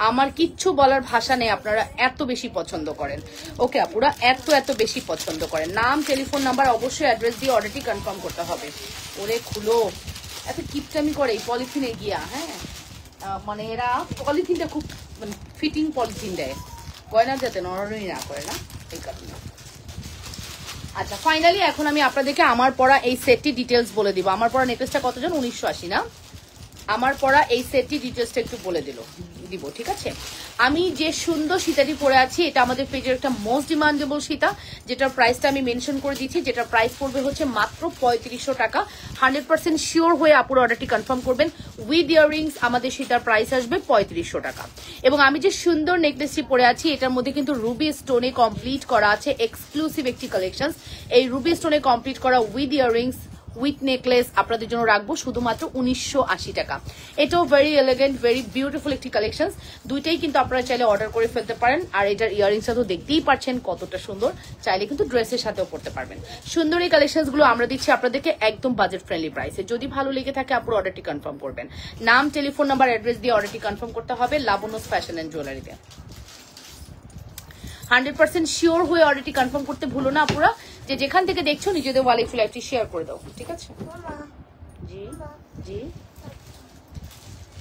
আমার কিচ্ছু বলার ভাষা নেই, আপনারা এত বেশি পছন্দ করেন। ওকে আপুরা, এত বেশি পছন্দ করেন। নাম, টেলিফোন নাম্বার, অবশ্যই অ্যাড্রেস দিয়ে অর্ডারটি কনফার্ম করতে হবে। ওরে খুলো, এত কিপটামি করে এই পলিথিনে গিয়া। হ্যাঁ, মানে এরা পলিথিনটা খুব মানে ফিটিং পলিথিন দেয়, গয়না যাতে নড়ানড়ি না করে, না এই কারণে। আচ্ছা ফাইনালি এখন আমি আপনাদেরকে আমার পরা এই সেটটি ডিটেলস বলে দিব। আমার পরা নেকলেসটা কতজন? 1980 না? আমার পরা এই সেটটি ডিটেলসটা একটু বলে দিব, ঠিক আছে? আমি যে সুন্দর সীতাটি পরে আছি, এটা আমাদের পেজের একটা মোস্ট ডিমান্ডেবল সীতা, যেটার প্রাইসটা আমি মেনশন করে দিচ্ছি, যেটার প্রাইস পড়বে হচ্ছে মাত্র 3500 টাকা। 100% শিওর হয়ে আপুর অর্ডারটি কনফার্ম করবেন। উইথ ইয়াররিংস আমাদের সীতার প্রাইস আসবে 3500 টাকা। এবং আমি যে সুন্দর নেকলেসটি পরে আছি, এটার মধ্যে কিন্তু রুবি স্টোনে কমপ্লিট করা আছে, এক্সক্লুসিভ একটি কালেকশন। এই রুবি স্টোনে কমপ্লিট করা উইথ ইয়াররিংস উইথ নেকলেস আপনাদের জন্য রাখবো শুধুমাত্র 1980 টাকা। এটাও ভেরি এলিগেন্ট, ভেরি বিউটিফুল একটি কালেকশন। দুইটাই কিন্তু আপনারা চাইলে অর্ডার করে ফেলতে পারেন। আর এটার ইয়াররিংসটা তো দেখতেই পাচ্ছেন কতটা সুন্দর, চাইলে কিন্তু ড্রেসের সাথেও পড়তে পারবেন। সুন্দর এই কালেকশনগুলো আমরা দিচ্ছি আপনাদেরকে একদম বাজেট ফ্রেন্ডলি প্রাইসে। যদি ভালো লেগে থাকে আপুর অর্ডারটি কনফার্ম করবেন। নাম, টেলিফোন নাম্বার, অ্যাড্রেস দিয়ে অর্ডারটি কনফার্ম করতে হবে লাবণ্যস ফ্যাশন অ্যান্ড জুয়েলারিতে। 100% শিওর হয়ে অর্ডারটি কনফার্ম করতে ভুলো না আপুরা। যে যেখান থেকে দেখছো নিজেদের ওয়ালে লাইভটি শেয়ার করে দাও, ঠিক আছে? জি জি,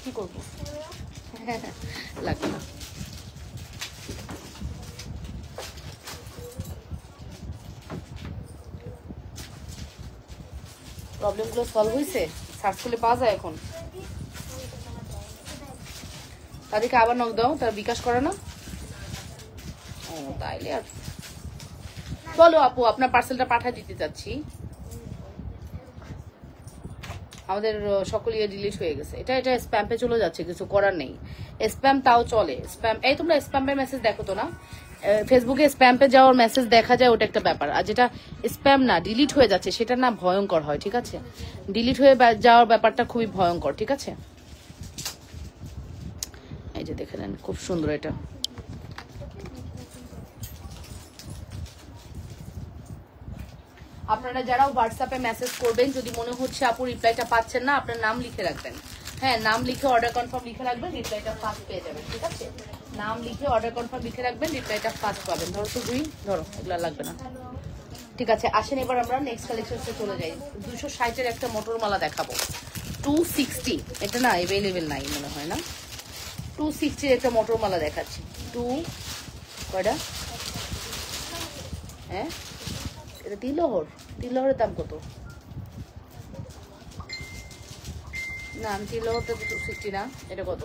কি করবো? লাগবে না। প্রবলেমগুলো সলভ হয়েছে? সার্চ করলে পাওয়া যায় এখন? তাদেরকে আবার নক দাও, তার বিকাশ করে না? ও তাইলে আর বলো আপু, আপনার পার্সেলটা পাঠিয়ে দিতে চাচ্ছি। আমাদের সকল ইয়ে ডিলিট হয়ে গেছে। এটা স্প্যামে চলে যাচ্ছে, কিছু করার নেই। স্প্যাম তাও চলে। স্প্যাম, এই তোমরা স্প্যামের মেসেজ দেখো তো না? ফেসবুকে স্প্যামে যাওয়ার মেসেজ দেখা যায়, ওটা একটা ব্যাপার। আর যেটা স্প্যাম না ডিলিট হয়ে যাচ্ছে, সেটা না ভয়ঙ্কর হয়, ঠিক আছে? ডিলিট হয়ে যাওয়ার ব্যাপারটা খুবই ভয়ঙ্কর, ঠিক আছে? এই যে দেখে নেন, খুব সুন্দর এটা। আপনারা যারা হোয়াটসঅ্যাপে মেসেজ করবেন, যদি মনে হচ্ছে আপু রিপ্লাইটা পাচ্ছেন না, আপনার নাম লিখে রাখবেন। হ্যাঁ, নাম লিখে অর্ডার কনফার্ম লিখে রাখবেন, রিপ্লাইটা ফাস্ট পেয়ে যাবেন, ঠিক আছে? নাম লিখে অর্ডার কনফার্ম লিখে রাখবেন, রিপ্লাইটা ফাস্ট পাবেন। ধরো তো দুই, ধরো, এগুলো লাগবে না, ঠিক আছে? আসেন এবার আমরা নেক্সট কালেকশনে চলে যাই। 260-এর একটা মোটর মালা দেখাবো, 260। এটা না অ্যাভেলেবেল নাই মনে হয় না। 260-এর একটা মোটর মালা দেখাচ্ছি। 2 কয়টা? হ্যাঁ, এটা তিলহরের দাম কত? না, আমি তিলহরটা 260 না। এটা কত?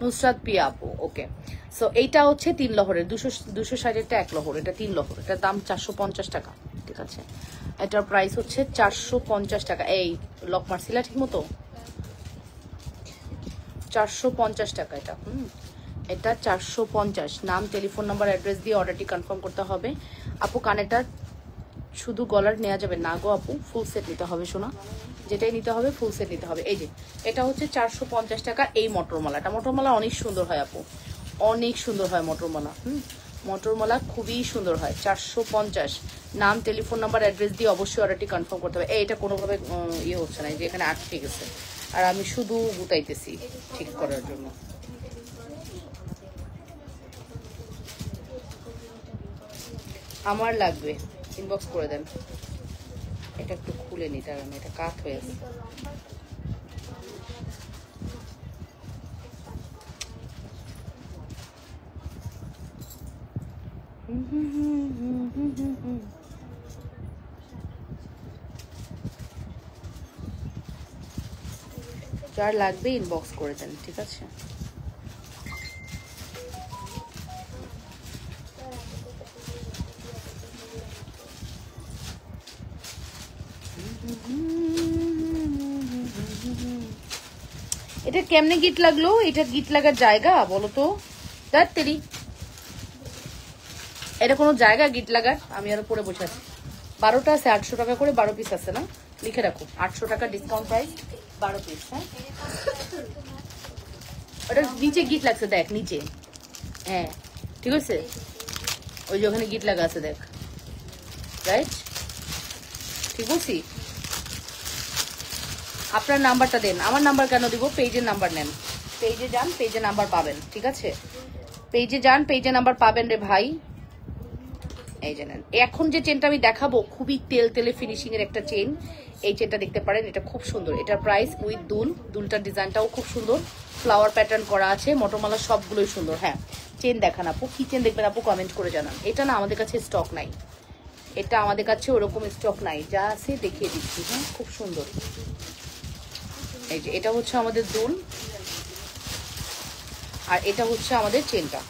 নুসরাত পিয়া আপু, ওকে। সো এইটা হচ্ছে 3 লহরের, 260-এরটা 1 লহর, এটা 3 লহর, এটার দাম 450 টাকা, ঠিক আছে। এটার প্রাইস হচ্ছে 450 টাকা। এই লক মারছিলা ঠিক মতো? 450 টাকা এটা। এটা 450। নাম, টেলিফোন নাম্বার, অ্যাড্রেস দিয়ে অর্ডারটি কনফার্ম করতে হবে। আপু কানেরটা শুধু গলার নেওয়া যাবে না গো আপু, ফুল সেট নিতে হবে শোনা, যেটাই নিতে হবে ফুল সেট নিতে হবে। এই যে এটা হচ্ছে 450 টাকা। এই মটরমালাটা, মটরমালা অনেক সুন্দর হয় আপু, অনেক সুন্দর হয় মটরমালা। মটরমালা খুবই সুন্দর হয়। 450। নাম, টেলিফোন নাম্বার, অ্যাড্রেস দিয়ে অবশ্যই অর্ডারটি কনফার্ম করতে হবে। এটা কোনোভাবে ইয়ে হচ্ছে না, যে এখানে আটকে গেছে, আর আমি শুধু গুতাইতেছি ঠিক করার জন্য। আমার লাগবে, ইনবক্স করে দেন। এটা একটু খুলে নি, তার এটা কাট হয়ে গেছে। যার লাগবে ইনবক্স করে দেন, ঠিক আছে। এটা কেমনে গিট লাগলো? এটা গিট লাগার জায়গা বলো তো? তেরি, এটা কোনো জায়গা গিট লাগার? আমি আরো পরে বসে আছি। 12টা আছে, 800 টাকা করে 12 পিস আছে না? লিখে রাখো 800 টাকা ডিসকাউন্ট প্রাইস, 12 পিস। হ্যাঁ, ওটা নিচে গিট লাগছে, দেখ নিচে। হ্যাঁ ঠিক আছে, ওই যে ওখানে গিট লাগা আছে দেখ, রাইট? ঠিক বলছি? আপনার নাম্বারটা দেন। আমার নাম্বার কেন দিব? পেজের নাম্বার নেন, পেজে যান, পেজে নাম্বার পাবেন, ঠিক আছে। পেজে যান, পেজে নাম্বার পাবেন রে ভাই। এই যে নেন। এখন যে চেনটা আমি দেখাবো খুবই তেল তেলে ফিনিশিং এর একটা চেন। এই চেনটা দেখতে পারেন, এটা খুব সুন্দর। এটার প্রাইস উইথ দুল, দুলটার ডিজাইনটাও খুব সুন্দর, ফ্লাওয়ার প্যাটার্ন করা আছে, মটরমালা সবগুলোই সুন্দর। হ্যাঁ, চেন দেখান আপু, কি চেন দেখবেন আপু কমেন্ট করে জানান। এটা না আমাদের কাছে স্টক নাই, এটা আমাদের কাছে ওরকম স্টক নাই, যা আছে দেখিয়ে দিচ্ছি। হ্যাঁ, খুব সুন্দর। এই যে এটা হচ্ছে আমাদের দুল, আর এটা হচ্ছে আমাদের চেনটা।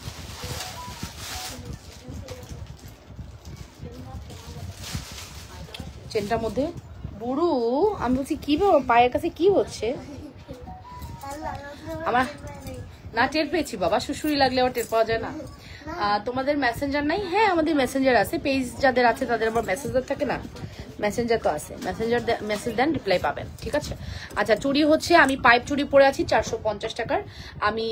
চেনটার মধ্যে বুড়ু, আমি বলছি কি পায়ের কাছে কি হচ্ছে আমার? না টের পেয়েছি বাবা, শুশুরি লাগলে আবার টের পাওয়া যায় না। তোমাদের মেসেঞ্জার নাই? হ্যাঁ আমাদের মেসেঞ্জার আছে, পেজ যাদের আছে তাদের আবার মেসেঞ্জার থাকে না? মেসেঞ্জার তো আছে, মেসেঞ্জার মেসেজ দেন, রিপ্লাই পাবেন, ঠিক আছে। আচ্ছা, চুড়ি হচ্ছে আমি পাইপ চুড়ি পরে আছি 450 টাকার, আমি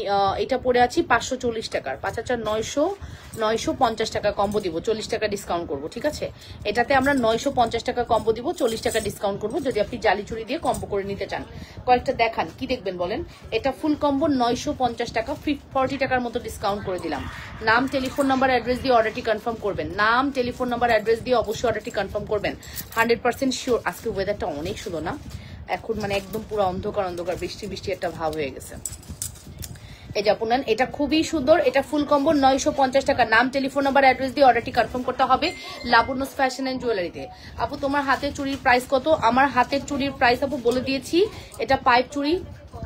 এটা পরে আছি 540 টাকার, 950 টাকা কম্বো দিব, 40 টাকা ডিসকাউন্ট করবো, ঠিক আছে। এটাতে আমরা 950 টাকা কম্বো দিব, 40 টাকা ডিসকাউন্ট করবো, যদি আপনি জালি চুড়ি দিয়ে কম্বো করে নিতে চান। কয়েকটা দেখান, কি দেখবেন বলেন? এটা ফুল কম্বো 950 টাকা, 40 টাকার মতো ডিসকাউন্ট করে দিলাম। নাম, টেলিফোন নাম্বার, অ্যাড্রেস দিয়ে অর্ডারটি কনফার্ম করবেন। নাম, টেলিফোন নাম্বার, অ্যাড্রেস দিয়ে অবশ্যই অর্ডারটি কনফার্ম করবেন। 100% শিওর। আজকে ওয়েদারটা অনেক সুন্দর না? এখন মানে একদম পুরো অন্ধকার অন্ধকার, বৃষ্টি বৃষ্টি একটা ভাব হয়ে গেছে। এই যে আপনার, এটা খুবই সুন্দর, এটা ফুল কম্বো 950 টাকা। নাম, টেলিফোন নাম্বার, অ্যাড্রেস দিয়ে অর্ডারটি কনফার্ম করতে হবে লাবণ্যস ফ্যাশন এন্ড জুয়েলারিতে। আপু তোমার হাতের চুড়ির প্রাইস কত? আমার হাতের চুড়ির প্রাইস আপু বলে দিয়েছি, এটা পাইপ চুড়ি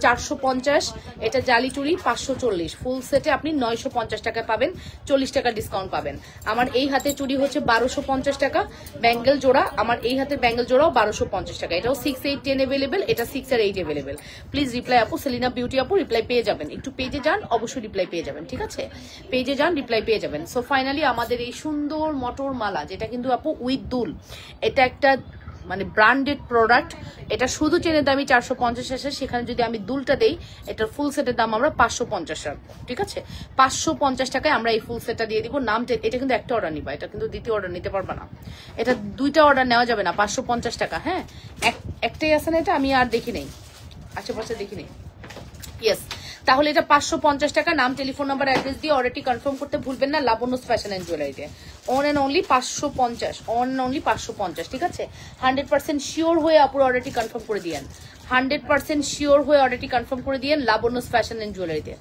450, এটা জালি চুড়ি 540, ফুল সেটে আপনি 950 টাকায় পাবেন, 40 টাকা ডিসকাউন্ট পাবেন। আমার এই হাতে চুড়ি হচ্ছে 1250 টাকা, ব্যাঙ্গেল জোড়া, আমার এই হাতে ব্যাঙ্গেল জোড়াও 1250 টাকা। এটাও 6, 8, 10 অ্যাভেলেবেল, এটা 6 আর 8 অ্যাভেলেবেল। প্লিজ রিপ্লাই আপু, সেলিনা বিউটি আপু রিপ্লাই পেয়ে যাবেন, একটু পেজে যান, অবশ্যই রিপ্লাই পেয়ে যাবেন, ঠিক আছে। পেজে যান, রিপ্লাই পেয়ে যাবেন। সো ফাইনালি আমাদের এই সুন্দর মটর মালা, যেটা কিন্তু আপু উইথ দুল, এটা একটা মানে ব্র্যান্ডেড প্রোডাক্ট। এটা শুধু চেনের দামই 450 আসে, সেখানে যদি আমি দুলটা দেই, এটার ফুল সেটের দাম আমরা 550 রাখবো, ঠিক আছে। 550 টাকায় আমরা এই ফুল সেটটা দিয়ে দিব। নাম, এটা কিন্তু একটা অর্ডার নিবা, এটা কিন্তু দ্বিতীয় অর্ডার নিতে পারবা না, এটা দুইটা অর্ডার নেওয়া যাবে না। 550 টাকা, হ্যাঁ একটাই আছে না, এটা আমি আর দেখি নেই, আশেপাশে দেখি নেই। ইয়েস, তাহলে এটা 550 টাকা। নাম, টেলিফোন নাম্বার, অ্যাড্রেস দিয়ে অর্ডারটি কনফার্ম করতে ভুলবেন না লাবণ্যস ফ্যাশন এন্ড জুয়েলারিতে। On and only 550, on and only 550, ঠিক আছে। 100% শিওর হয়ে আপুর অর্ডারটি কনফার্ম করে দিয়েন, 100% শিওর হয়ে অর্ডারটি কনফার্ম করে দিয়েন লাবণ্যস ফ্যাশন এন্ড জুয়েলারিতে।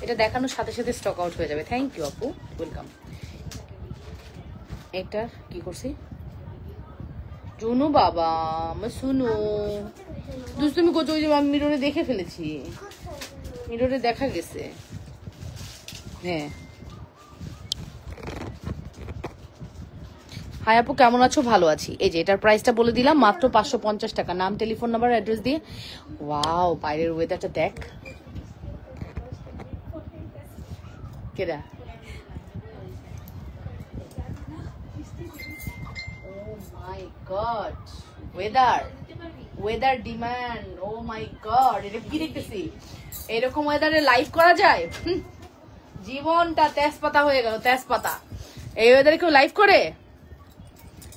এটা দেখানোর সাথে সাথে স্টক আউট হয়ে যাবে। থ্যাংক ইউ আপু, ওয়েলকাম। এটা কি করছি জুনু বাবা, আমার শুনু দুষ্টুমি করছো। ওই যে আমি মিররে দেখে ফেলেছি, মিররে দেখা গেছে। হ্যাঁ, হাই আপু কেমন আছো? ভালো আছি। এই যে এটার প্রাইসটা বলে দিলাম, মাত্র 550 টাকা। নাম, টেলিফোন নাম্বার, অ্যাড্রেস দিয়ে। ওয়াও, বাইরের ওয়েদারটা দেখ। কেডা? ও মাই গড, ওয়েদার ডিমান্ড। ও মাই গড, এটা কি দেখতেছি? এরকম ওয়েদারে লাইভ করা যায়? জীবনটা তেজপাতা হয়ে গেল, তেজপাতা। এই ওয়েদারে কেউ লাইভ করে?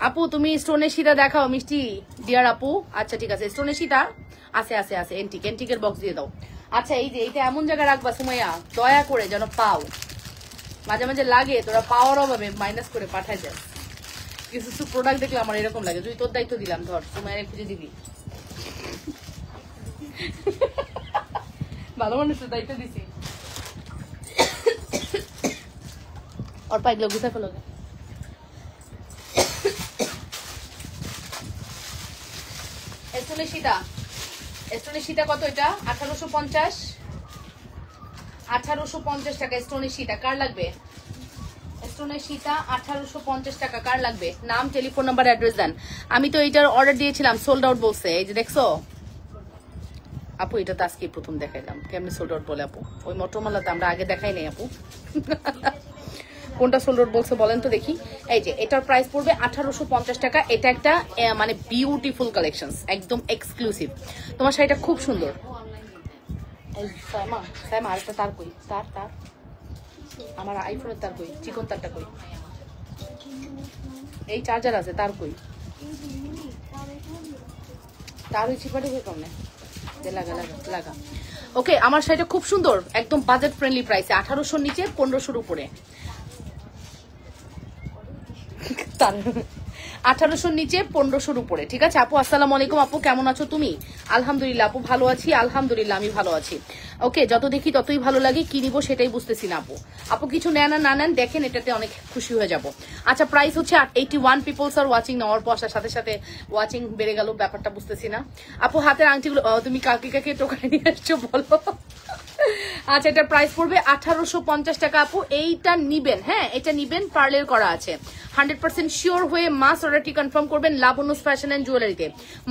আপু তুমি স্টোনের সীতা দেখাও মিষ্টি ডিয়ার আপু। আচ্ছা ঠিক আছে, স্টোনের সীতা আছে আছে আছে, এন্টিকের বক্স দিয়ে দাও। আচ্ছা এই যে এইটা এমন জায়গায় রাখবা সুমাইয়া, দয়া করে যেন পাও। মাঝে মাঝে লাগে তোরা পাওয়ার অভাবে মাইনাস করে পাঠায় যায়। কিছু কিছু প্রোডাক্ট দেখলে আমার এরকম লাগে। তুই তোর দায়িত্ব দিলাম, ধর সুমাইয়া খুঁজে দিবি। ভালো মানুষের দায়িত্ব দিছি। ওর পাইগুলো গুছা ফেলো। স্টোনের সীতা কত? এটা 1850 টাকা স্টোনের সীতা। কার লাগবে? স্টোনের সীতা 1850 টাকা। কার লাগবে? নাম, টেলিফোন নাম্বার, অ্যাড্রেস দেন। আমি তো এইটার অর্ডার দিয়েছিলাম, সোল্ড আউট বলছে। এই যে দেখছো আপু, এটা তো আজকে প্রথম দেখাইলাম কেমনি সোল্ড আউট বলে আপু। ওই মটরমালাতে আমরা আগে দেখাই নাই আপু। কোনটা সোল্ড আউট বলছে বলেন তো দেখি। এই যে এটার প্রাইস পড়বে 1850 টাকা। এটা একটা মানে বিউটিফুল কালেকশন, একদম এক্সক্লুসিভ। তোমার শাড়িটা খুব সুন্দর। আরেকটা তার কই? তার আমার আইফোনের তার কই? চিকন তারটা কই? এই চার্জার আছে, তার কই? তার ওই চিপাটি হয়ে কম না, লাগা লাগা লাগা। ওকে, আমার শাড়িটা খুব সুন্দর, একদম বাজেট ফ্রেন্ডলি প্রাইসে। 1800 নিচে, 1500 উপরে। 1800 নিচে, 1500 উপরে। ঠিক আছে আপু, আসসালামু আলাইকুম। আপু কেমন আছো তুমি? আলহামদুলিল্লাহ আপু, ভালো আছি। আলহামদুলিল্লাহ আমি ভালো আছি। ওকে, যত দেখি ততই ভালো লাগে, কি নিবো সেটাই বুঝতেছি না আপু। আপু কিছু নেন না নেন, দেখেন এটাতে অনেক খুশি হয়ে যাব। আচ্ছা, প্রাইস হচ্ছে 81 পিপলস আর ওয়াচিং। নেওয়ার পর সাথে সাথে ওয়াচিং বেড়ে গেল, ব্যাপারটা বুঝতেছি না আপু। হাতের আংটিগুলো তুমি কাকে কাকে টোকাই নিয়ে আসছো বলো। আচ্ছা, এটার প্রাইস পড়বে 1850 টাকা আপু। এইটা নিবেন, হ্যাঁ এটা নিবেন, পার্লের করা আছে। 100% শিওর হয়ে মাস অর্ডারটি কনফার্ম করবেন লাবণ্যস ফ্যাশন এন্ড জুয়েলারিতে।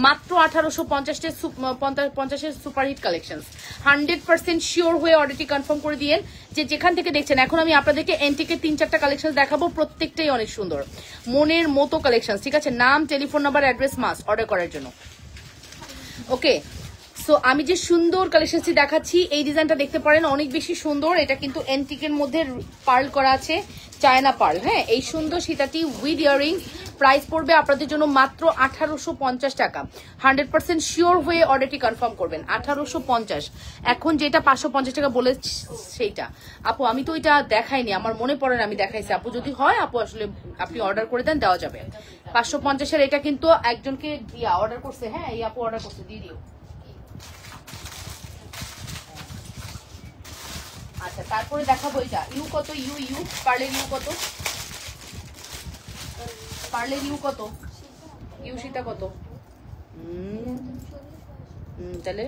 মাত্র 1850 সুপারহিট কালেকশন। 100% শিওর হয়ে অর্ডারটি কনফার্ম করে দিয়েন, যে যেখান থেকে দেখছেন। এখন আমি আপনাদেরকে এন্টিকের 3-4টা কালেকশন দেখাবো, প্রত্যেকটাই অনেক সুন্দর, মনের মতো কালেকশন। ঠিক আছে, নাম, টেলিফোন নাম্বার, অ্যাড্রেস মাস অর্ডার করার জন্য। ওকে, সো আমি যে সুন্দর কালেকশনটি দেখাচ্ছি, এই ডিজাইনটা দেখতে পারেন, অনেক বেশি সুন্দর। এটা কিন্তু এন্টিকের মধ্যে পার্ল করা আছে, চায়না পার্ল। হ্যাঁ, এই সুন্দর সীতাটি উইথ ইয়াররিংস। প্রাইস পড়বে আপনাদের জন্য মাত্র 1850 টাকা। 100% শিওর হয়ে অর্ডারটি কনফার্ম করবেন। 1850। এখন যেটা 550 টাকা বলে সেইটা আপু, আমি তো ওইটা দেখাইনি, আমার মনে পড়ে না আমি দেখাইছি আপু। যদি হয় আপু, আসলে আপনি অর্ডার করে দেন, দেওয়া যাবে। 550-এর এটা কিন্তু একজনকে অর্ডার করছে। হ্যাঁ, এই আপু অর্ডার করছে, দিয়ে দিও। আচ্ছা, তারপরে দেখাবো এটা ইউ কত? ইউ পার্লের ইউ কত? পার্লের ইউ কত? ইউ সীতা কত? তাহলে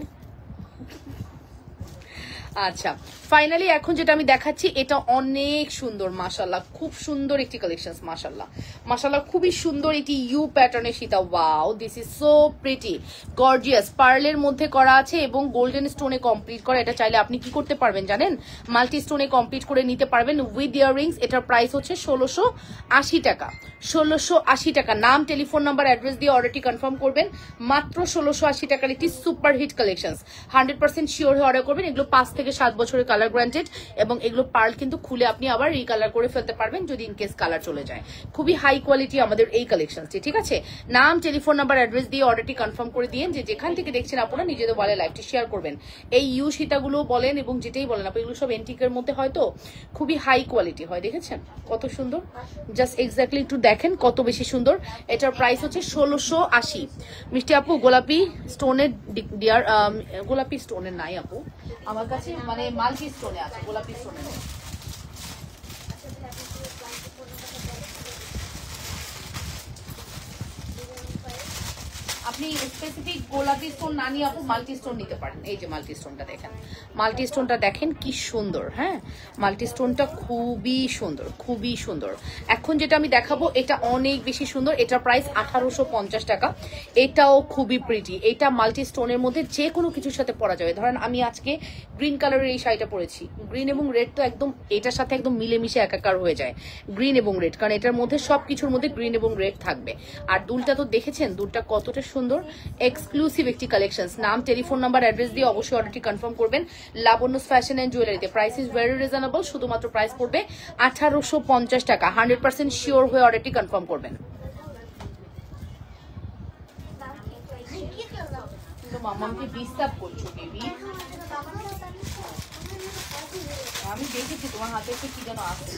আচ্ছা, ফাইনালি এখন যেটা আমি দেখাচ্ছি, এটা অনেক সুন্দর, মাশাআল্লাহ, খুব সুন্দর একটি কালেকশন। মাশাআল্লাহ মাশাআল্লাহ, খুবই সুন্দর। এটি ইউ প্যাটার্নের সীতা। Wow, this is so pretty, gorgeous. পার্লের মধ্যে করা আছে এবং গোল্ডেন স্টোনে কমপ্লিট করা। এটা চাইলে আপনি কি করতে পারবেন জানেন? মাল্টি স্টোনে কমপ্লিট করে নিতে পারবেন উইথ ইয়াররিংস। এটার প্রাইস হচ্ছে 1680 টাকা। 1680 টাকা। নাম, টেলিফোন নাম্বার, অ্যাড্রেস দিয়ে অর্ডারটি কনফার্ম করবেন। মাত্র 1680 টাকার একটি সুপার হিট কালেকশন। 100% শিওর হয়ে অর্ডার করবেন। এগুলো 5 থেকে 7 বছরের কালার গ্যারান্টেড, এবং এগুলো পার্ল কিন্তু খুলে আপনি আবার রিকালার করে ফেলতে পারবেন যদি ইনকেস কালার চলে যায়। খুবই হাই কোয়ালিটি আমাদের এই কালেকশনটি। ঠিক আছে, নাম, টেলিফোন নাম্বার, অ্যাড্রেস দিয়ে অর্ডারটি কনফার্ম করে দিন, যে যেখান থেকে দেখছেন আপনারা নিজেদের ওয়ালে লাইভটি শেয়ার করবেন। এই ইউ সীতাগুলো বলেন এবং যেটাই বলেন আপনি, এগুলো সব এন্টিকের মধ্যে হয়তো খুবই হাই কোয়ালিটি হয়। দেখেছেন কত সুন্দর? জাস্ট এক্স্যাক্টলি একটু দেখেন কত বেশি সুন্দর। এটার প্রাইস হচ্ছে 1680। মিষ্টি আপু, গোলাপি স্টোনের ডিয়ার, গোলাপি স্টোনের নাই আপু আমার কাছে, হচ্ছে মানে মাল্টি স্টোনে আছে, গোলাপি স্টোনে নেই। আপনি স্পেসিফিক গোলাপি স্টোন না নিয়ে আপু মাল্টি স্টোন নিতে পারেন। এই যে মাল্টি স্টোনটা দেখেন, মাল্টি স্টোনটা দেখেন কি সুন্দর। হ্যাঁ, মাল্টি স্টোনটা খুবই সুন্দর, খুবই সুন্দর। এখন যেটা আমি দেখাবো এটা অনেক বেশি সুন্দর, এটা প্রাইস 1850 টাকা। এটাও খুবই প্রিটি, এটা মাল্টি স্টোনের মধ্যে যে কোনো কিছুর সাথে পরা যাবে। ধরেন আমি আজকে গ্রিন কালারের এই শাড়িটা পরেছি, গ্রিন এবং রেড তো একদম এটার সাথে একদম মিলেমিশে একাকার হয়ে যায়, গ্রিন এবং রেড, কারণ এটার মধ্যে সব কিছুর মধ্যে গ্রিন এবং রেড থাকবে। আর দুলটা তো দেখেছেন, দুলটা কতটা সুন্দর, এক্সক্লুসিভ একটি কালেকশনস। নাম, টেলিফোন নাম্বার, অ্যাড্রেস দিয়ে অবশ্যই অর্ডারটি কনফার্ম করবেন। লাবণ্যস ফ্যাশন এন্ড জুয়েলারিতে। প্রাইস ইজ ভেরি রিজনেবল, শুধুমাত্র প্রাইস পড়বে 1850 টাকা। 100% শিওর হয়ে অর্ডারটি কনফার্ম করবেন। মামাকে ডিস্টার্ব করছো বেবি, আমি দেখেছি তোমার হাতে কি যেন আছে।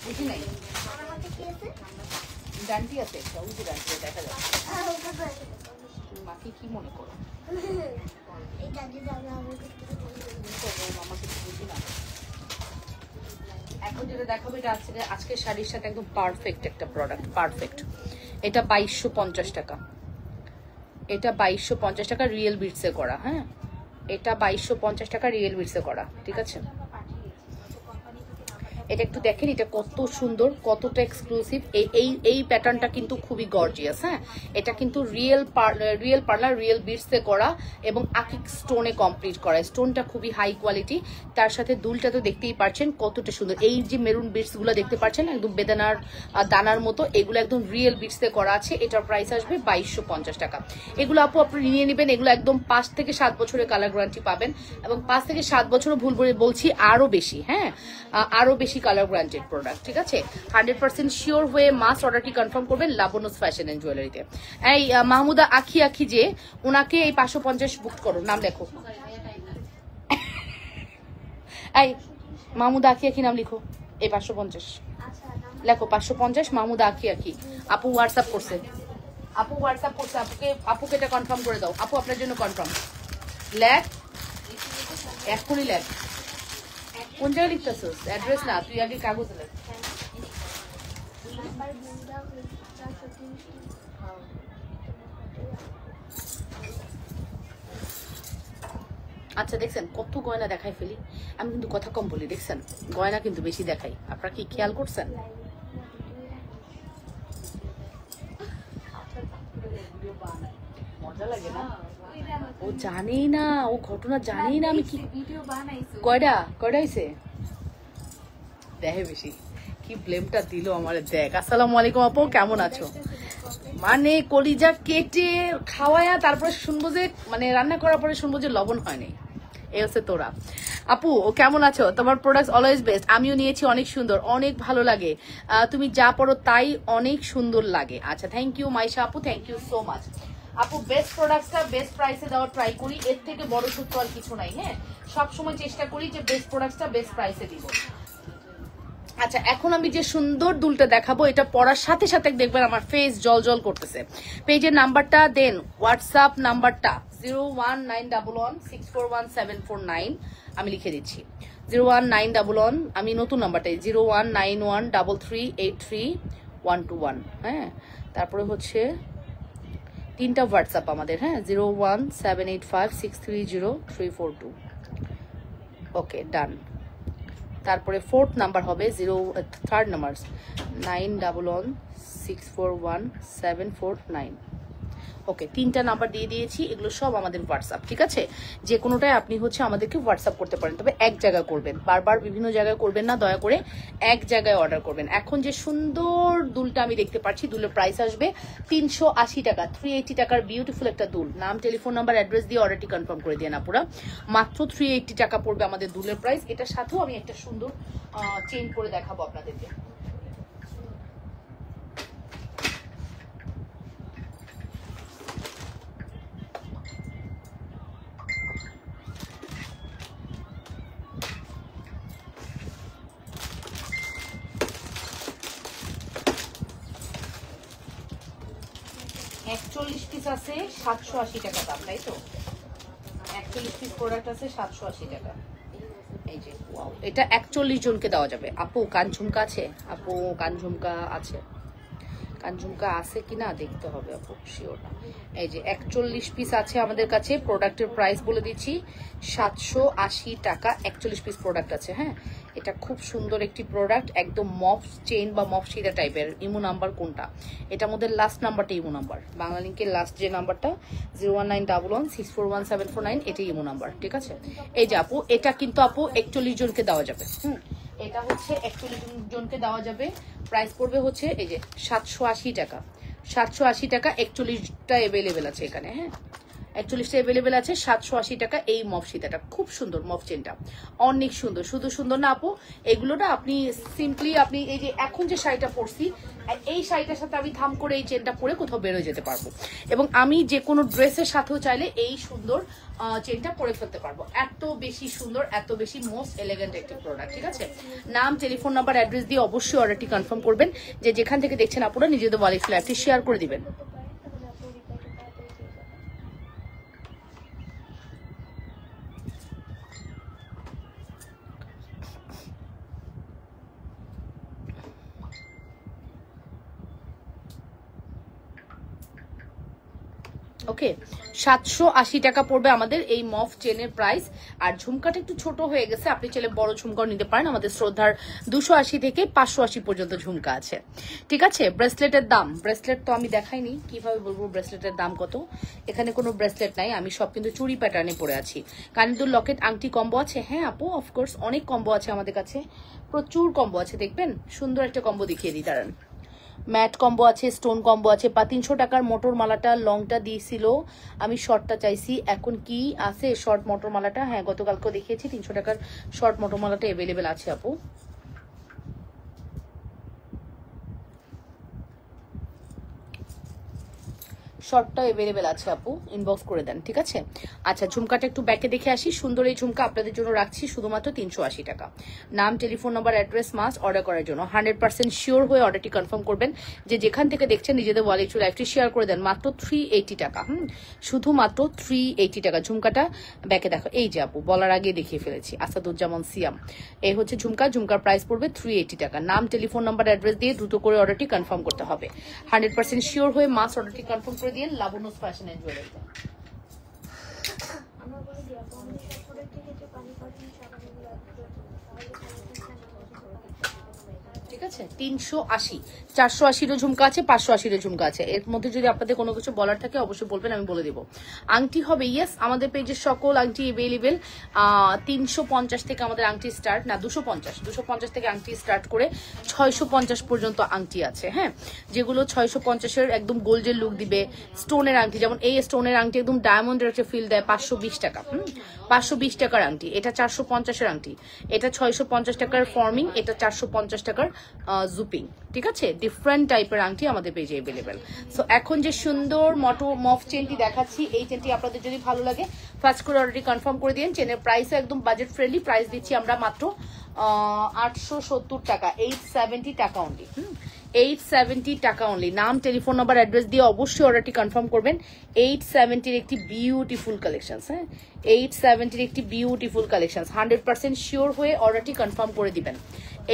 বুঝি নাই, ডান্টি আছে একটা, ওই যে ডান্টি দেখা যাচ্ছে। তুমি মাকে কি মনে করো? মামাকে বুঝি না। এখন যেটা দেখাবো এটা আজকের শাড়ির সাথে একদম পারফেক্ট একটা প্রোডাক্ট, পারফেক্ট। এটা 2250 টাকা, এটা 2250 টাকা রিয়েল বিটসে করা। হ্যাঁ, এটা 2250 টাকা রিয়েল বিটসে করা, ঠিক আছে। এটা একটু দেখেন, এটা কত সুন্দর, কতটা এক্সক্লুসিভ। এই প্যাটার্নটা কিন্তু খুবই গর্জিয়াস। হ্যাঁ, এটা কিন্তু রিয়েল পার্লার রিয়েল বিটসে করা এবং আকিক স্টোনে কমপ্লিট করা। স্টোনটা খুবই হাই কোয়ালিটি, তার সাথে দুলটা তো দেখতেই পাচ্ছেন কতটা সুন্দর। এই যে মেরুন বিটস গুলো দেখতে পাচ্ছেন একদম বেদানার দানার মতো, এগুলো একদম রিয়েল বিটসে করা আছে। এটার প্রাইস আসবে 2250 টাকা। এগুলো আপু আপনি নিয়ে নেবেন, এগুলো একদম 5 থেকে 7 বছরের কালার গ্যারান্টি পাবেন, এবং 5 থেকে 7 বছরও ভুল বলছি আরো বেশি। হ্যাঁ, আরো বেশি কালার গ্যারান্টেড প্রোডাক্ট, ঠিক আছে। 100% শিওর হয়ে মাস্ট অর্ডারটি কনফার্ম করবেন লাবণ্যস ফ্যাশন এন্ড জুয়েলারিতে। এই মাহমুদা আখি যে, ওনাকে এই 550 বুক করো, নাম লেখো। এই মাহমুদা আখি নাম লিখো, এই 550 লেখো, 550 মাহমুদা আখি। আপু হোয়াটসঅ্যাপ করছে, আপুকে এটা কনফার্ম করে দাও। আপু আপনার জন্য কনফার্ম। লেখ, এখনই লেখ। কোন জায়গায় লিখতেছস? অ্যাড্রেস না, তুই আগে কাগজ লেখ। আচ্ছা, দেখছেন কত গয়না দেখাই ফেলি আমি, কিন্তু কথা কম বলি। দেখছেন গয়না কিন্তু বেশি দেখাই, আপনারা কি খেয়াল করছেন? মজা লাগে না? ও জানেই না, ও ঘটনা জানেই না আমি কি কয়টা হয়েছে দেখে বেশি। কি ব্লেমটা দিল আমার, দেখ। আসসালামু আলাইকুম আপু, কেমন আছো? মানে কলিজা কেটে খাওয়ায়া তারপরে শুনবো যে, মানে রান্না করার পরে শুনবো যে লবণ হয়নি। এই হচ্ছে তোরা। আপু কেমন আছো? তোমার প্রোডাক্ট অলওয়েজ বেস্ট। আমিও নিয়েছি, অনেক সুন্দর, অনেক ভালো লাগে। তুমি যা পড়ো তাই অনেক সুন্দর লাগে। আচ্ছা, থ্যাংক ইউ মাইশা আপু, থ্যাংক ইউ সো মাচ। আপু বেস্ট প্রোডাক্টটা বেস্ট প্রাইসে দেওয়ার ট্রাই করি, এর থেকে বড় সূত্র আর কিছু নাই। হ্যাঁ, সবসময় চেষ্টা করি যে বেস্ট প্রোডাক্টটা বেস্ট প্রাইসে দিব। আচ্ছা, এখন আমি যে সুন্দর দুলটা দেখাবো, এটা পরার সাথে সাথে দেখবেন আমার ফেস জল করতেছে। পেজের নাম্বারটা দেন, হোয়াটসঅ্যাপ নাম্বারটা 01911641749, আমি লিখে দিচ্ছি 01911, আমি নতুন নাম্বারটাই 01913383121। হ্যাঁ, তারপরে হচ্ছে 3টা হোয়াটসঅ্যাপ আমাদের। হ্যাঁ, 01785630342। ওকে, ডান। তারপরে 4th নাম্বার হবে 3rd নাম্বার 9116417449। ওকে, 3টা নাম্বার দিয়ে দিয়েছি, এগুলো সব আমাদের হোয়াটসঅ্যাপ, ঠিক আছে। যে কোনোটাই আপনি হচ্ছে আমাদেরকে হোয়াটসঅ্যাপ করতে পারেন, তবে এক জায়গায় করবেন, বারবার বিভিন্ন জায়গায় করবেন না, দয়া করে এক জায়গায় অর্ডার করবেন। এখন যে সুন্দর দুলটা আমি দেখতে পাচ্ছি, দুলের প্রাইস আসবে 380 টাকা, 380 টাকার বিউটিফুল একটা দুল। নাম, টেলিফোন নাম্বার, অ্যাড্রেস দিয়ে অর্ডারটি কনফার্ম করে দিয়ে না, পুরা মাত্র 380 টাকা পড়বে আমাদের দুলের প্রাইস। এটার সাথেও আমি একটা সুন্দর চেইন করে দেখাবো আপনাদেরকে। 41 পিস আছে 780 টাকা দাম, তাই তো? 41 পিস প্রোডাক্ট আছে 780 টাকা। এই যে ওয়াও, এটা 41 জনকে দেওয়া যাবে। আপু কান ঝুমকা আছে? আপু কান ঝুমকা আছে? কান ঝুমকা আছে কিনা দেখতে হবে আপু, শিওর না। এই যে 41 পিস আছে আমাদের কাছে। প্রোডাক্টের প্রাইস বলে দিচ্ছি 780 টাকা। 41 পিস প্রোডাক্ট আছে। হ্যাঁ, এটা খুব সুন্দর একটি প্রোডাক্ট, একদম মফ চেইন বা মফ সিদা টাইপের। ইমো নাম্বার কোনটা? এটার মধ্যে লাস্ট নাম্বারটা ইমো নাম্বার, বাংলা লিঙ্কের লাস্ট যে নাম্বারটা 01911641749, এটাই ইমো নাম্বার, ঠিক আছে? এই যে আপু, এটা কিন্তু আপু 41 জনকে দেওয়া যাবে। এটা হচ্ছে 41 জনকে দেওয়া যাবে। প্রাইস পড়বে হচ্ছে এই যে 780 টাকা। 780 টাকা 41টা অ্যাভেলেবেল আছে এখানে। হ্যাঁ, 41টা অ্যাভেলেবেল আছে। 780 টাকা এই মফ সীতাটা, খুব সুন্দর মফ চেনটা, অনেক সুন্দর। শুধু সুন্দর না আপু, এগুলো না আপনি সিম্পলি আপনি এই যে এখন যে শাড়িটা পরছি, এই শাড়িটার সাথে আমি থাম করে এই চেনটা পরে কোথাও বেরোয় যেতে পারবো, এবং আমি যে কোনো ড্রেসের সাথেও চাইলে এই সুন্দর চেনটা পরে ফেলতে পারবো। এত বেশি সুন্দর, এত বেশি মোস্ট এলিগেন্ট একটি প্রোডাক্ট, ঠিক আছে? নাম, টেলিফোন নাম্বার, অ্যাড্রেস দিয়ে অবশ্যই অর্ডারটি কনফার্ম করবেন। যে যেখান থেকে দেখছেন আপনারা নিজেদের ওয়ালেট ফ্ল্যাটটি শেয়ার করে দিবেন। ওকে, 780 টাকা পড়বে আমাদের এই মফ চেনের প্রাইস। আর ঝুমকাটা একটু ছোট হয়ে গেছে, আপনি চাইলে বড় ঝুমকাও নিতে পারেন। আমাদের শ্রদ্ধার 280 থেকে 580 পর্যন্ত ঝুমকা আছে, ঠিক আছে? ব্রেসলেটের দাম, ব্রেসলেট তো আমি দেখাইনি, কিভাবে বলবো ব্রেসলেটের দাম কত? এখানে কোনো ব্রেসলেট নাই, আমি সব কিন্তু চুড়ি প্যাটার্নে পরে আছি। কানের দুল, লকেট, আংটি কম্বো আছে। হ্যাঁ আপু, অফকোর্স অনেক কম্বো আছে আমাদের কাছে, প্রচুর কম্বো আছে। দেখবেন সুন্দর একটা কম্বো দেখিয়ে দিই, দাঁড়ান। ম্যাট কম্বো আছে, স্টোন কম্বো আছে। 300 টাকার মোটর মালাটা লংটা দিয়েছিল, আমি শর্টটা চাইছি। এখন কি আছে শর্ট মোটর মালাটা? হ্যাঁ, গতকালকেও দেখিয়েছি। 300 টাকার শর্ট মোটর মালাটা অ্যাভেলেবেল আছে আপু। শর্টটা অ্যাভেলেবেল আছে আপু, ইনবক্স করে দেন, ঠিক আছে? আচ্ছা, ঝুমকাটা একটু ব্যাকে দেখে আসি। সুন্দর এই ঝুমকা আপনাদের জন্য রাখছি শুধুমাত্র 380 টাকা। নাম, telephone number, address must order করার জন্য। 100% শিওর হয়ে অর্ডারটি কনফার্ম করবেন। যে যেখান থেকে দেখছেন নিজেদের ওয়ালেট লাইভটি শেয়ার করে দেন। মাত্র 380 টাকা। শুধুমাত্র 380 টাকা। ঝুমকাটা ব্যাকে দেখো, এই যে আপু বলার আগে দেখিয়ে ফেলেছি, আসাদুজ্জামান সিয়াম। এই হচ্ছে ঝুমকা, ঝুমকার প্রাইস পড়বে 380 টাকা। নাম, টেলিফোন নাম্বার, অ্যাড্রেস দিয়ে দ্রুত করে অর্ডারটি কনফার্ম করতে হবে। 100% শিওর হয়ে মাস্ট অর্ডারটি কনফার্ম করে দিয়ে লাবণ্য ফ্যাশন এন্ড জুয়েলারিতে। ঠিক আছে, 380, 480 ঝুমকা আছে, 580 ঝুমকা আছে। এর মধ্যে যদি আপনাদের কোনো কিছু বলার থাকে অবশ্যই বলবেন, আমি বলে দেবো। আংটি হবে, ইয়েস, আমাদের পেজের সকল আংটি অ্যাভেলেবেল। 350 থেকে আমাদের আংটি স্টার্ট, না 250 থেকে আংটি স্টার্ট করে 650 পর্যন্ত আংটি আছে। হ্যাঁ, যেগুলো 650-এর একদম গোল্ডের লুক দিবে। স্টোনের আংটি, যেমন এই স্টোনের আংটি একদম ডায়মন্ডের একটা ফিল দেয়, 520 টাকা। 520 টাকার আংটি। এটা 450-এর আংটি। এটা 650 টাকার ফর্মিং, এটা 450 টাকার জুপিং, ঠিক আছে? ডিফারেন্ট টাইপের আংটি আমাদের পেজে অ্যাভেলেবেল। সো এখন যে সুন্দর মফ চেনটি দেখাচ্ছি, এই চেনটি আপনাদের যদি ভালো লাগে ফার্স্ট করে অলরেডি কনফার্ম করে দিন। চেনের প্রাইসও একদম বাজেট ফ্রেন্ডলি প্রাইস দিচ্ছি আমরা মাত্র 870 টাকা, 870 টাকা অনলি। 870 টাকা অনলি। নাম, টেলিফোন নাম্বার, অ্যাড্রেস দিয়ে অবশ্যই অর্ডারটি কনফার্ম করবেন। 870-র একটি বিউটিফুল কালেকশন। হ্যাঁ, 870-র একটি বিউটিফুল কালেকশন। 100% শিওর হয়ে অর্ডারটি কনফার্ম করে দিবেন।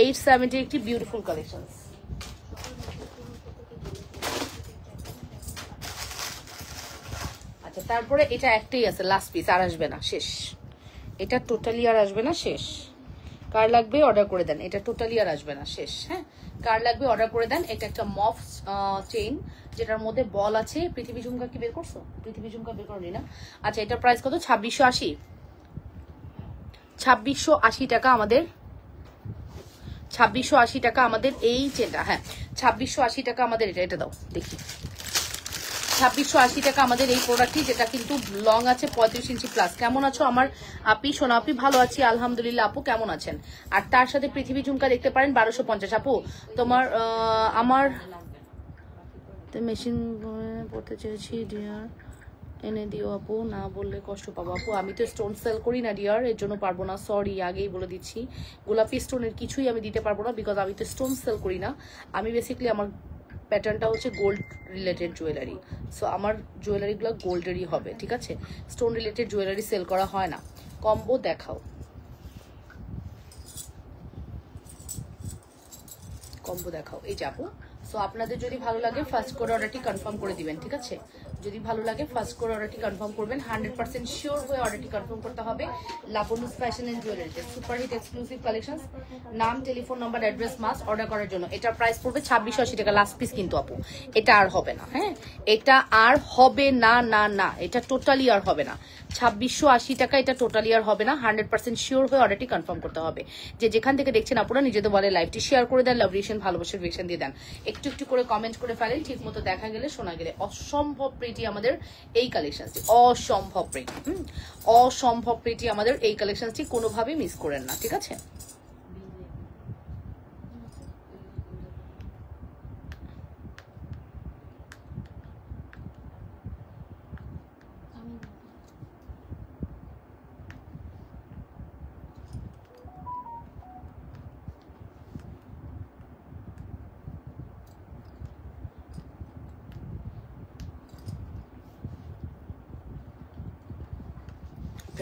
870-র একটি বিউটিফুল কালেকশন। আচ্ছা, তারপরে এটা একটাই আছে, লাস্ট পিস, আর আসবে না, শেষ। এটা টোটালি আর আসবে না, শেষ। কার লাগবে অর্ডার করে দেন, এটা টোটালি আর আসবে না, শেষ। হ্যাঁ, কার লাগবে অর্ডার করে দেন। এটা একটা মফ চেইন যেটার মধ্যে বল আছে। পৃথিবী ঝুমকা কি বের করছো? পৃথিবী ঝুমকা বের করনি না? আচ্ছা, এটার প্রাইস কত? 2680। 2680 টাকা আমাদের, 2680 টাকা আমাদের এই চেনটা। হ্যাঁ, 2680 টাকা আমাদের এটা। এটা দাও দেখি। 2680 টাকা আমাদের এই প্রোডাক্টটি, যেটা কিন্তু লং আছে 35 ইঞ্চি প্লাস। কেমন আছো আমার আপি? সোনা আপি ভালো আছি আলহামদুলিল্লাহ। আপু কেমন আছেন? আর তার সাথে পৃথিবী ঝুমকা দেখতে পারেন 1250। আপু তোমার আমার মেশিন পড়তে চেয়েছি ডিয়ার, এনে দিও আপু, না বললে কষ্ট পাবো আপু। আমি তো স্টোন সেল করি না ডিয়ার, এর জন্য পারবো না, সরি, আগেই বলে দিচ্ছি। গোলাপি স্টোনের কিছুই আমি দিতে পারবো না, বিকজ আমি তো স্টোন সেল করি না। আমি বেসিক্যালি আমার প্যাটার্নটা হচ্ছে গোল্ড রিলেটেড জুয়েলারি, সো আমার জুয়েলারিগুলো গোল্ডেরই হবে, ঠিক আছে? স্টোন রিলেটেড জুয়েলারি সেল করা হয় না। কম্বো দেখাও, কম্বো দেখাও। এই যাবো। সো আপনাদের যদি ভালো লাগে ফার্স্ট করে অর্ডারটি কনফার্ম করে দিবেন, ঠিক আছে? যদি ভালো লাগে ফার্স্ট করে অর্ডারটি কনফার্ম করবেন। 100% শিওর হয়ে অর্ডারটি কনফার্ম করতে হবে। লাবণ্যস ফ্যাশন এন্ড জুয়েলারিতে সুপারহিট এক্সক্লুসিভ কালেকশনস। নাম, telephone number, address must order করার জন্য। এটার প্রাইস পড়বে 2680 টাকা, লাস্ট পিস কিন্তু আপু। এটা আর হবে না, হ্যাঁ, এটা আর হবে না, না না, এটা টোটালি আর হবে না। 2680 টাকা, এটা টোটালি আর হবে না। 100% শিওর হয়ে অর্ডারটি কনফার্ম করতে হবে। যে যেখান থেকে দেখছেন আপনারা নিজেদের বলে লাইভটি শেয়ার করে দেন, লাভ রিয়েকশন, ভালোবাসার রিয়েকশন দিয়ে দেন, একটু একটু করে কমেন্ট করে ফেলেন, ঠিক মতো দেখা গেলে শোনা গেলে। অসম্ভব প্রিটি আমাদের এই কালেকশনটি, অসম্ভব প্রিটি, অসম্ভব প্রিটি আমাদের এই কালেকশনটি, কোনোভাবেই মিস করেন না, ঠিক আছে?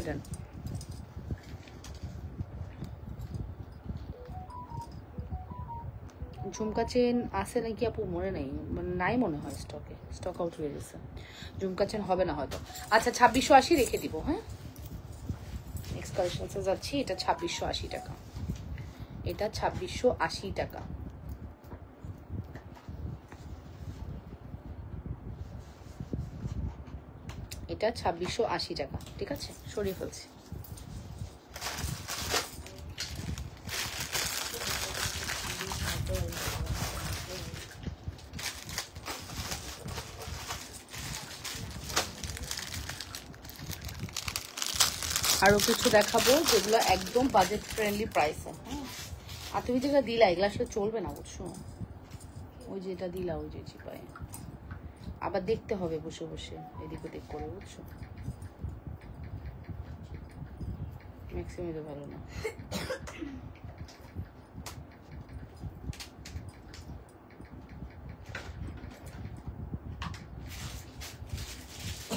দেন ঝুমকা চেন আছে নাকি আপু, মনে নেই, মানে নাই মনে হয় স্টকে, স্টক আউট হয়ে গেছে। ঝুমকা চেন হবে না হয়তো। আচ্ছা 2680 রেখে দিব, হ্যাঁ। নেক্সট কালেকশনসে যাচ্ছি। এটা 2680 টাকা, এটা 2680 টাকা। এটা 2680 টাকা, ঠিক আছে? সরিয়ে ফেলছি। আরো কিছু দেখাবো যেগুলো একদম বাজেট ফ্রেন্ডলি প্রাইসে, হ্যাঁ। আর তুমি যেগুলো দিলা এগুলো আসলে চলবে না, বুঝছো? ওই যে এটা দিলা, ওই যে চিপায় আবার দেখতে হবে বসে বসে এদিক ওদিক করে, বুঝছো? ম্যাক্সিমাম তো ভালো না।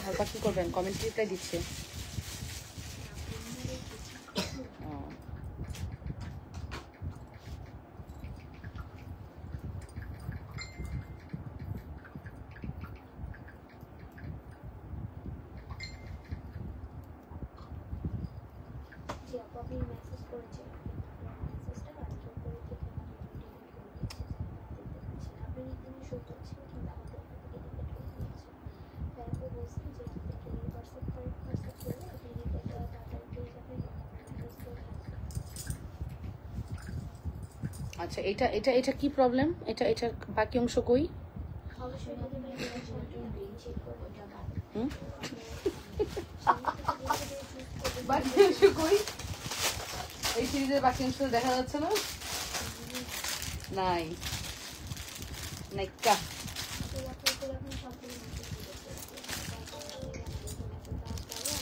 হালকা কি করবেন, কমেন্ট রিপ্লাই দিচ্ছে। আচ্ছা এটা এটা এটা কি প্রবলেম? এটা এটা বাকি অংশ কই? বাকি অংশ কই? এই সিরিজের বাকি অংশ দেখা যাচ্ছে না? নাই নাইকা।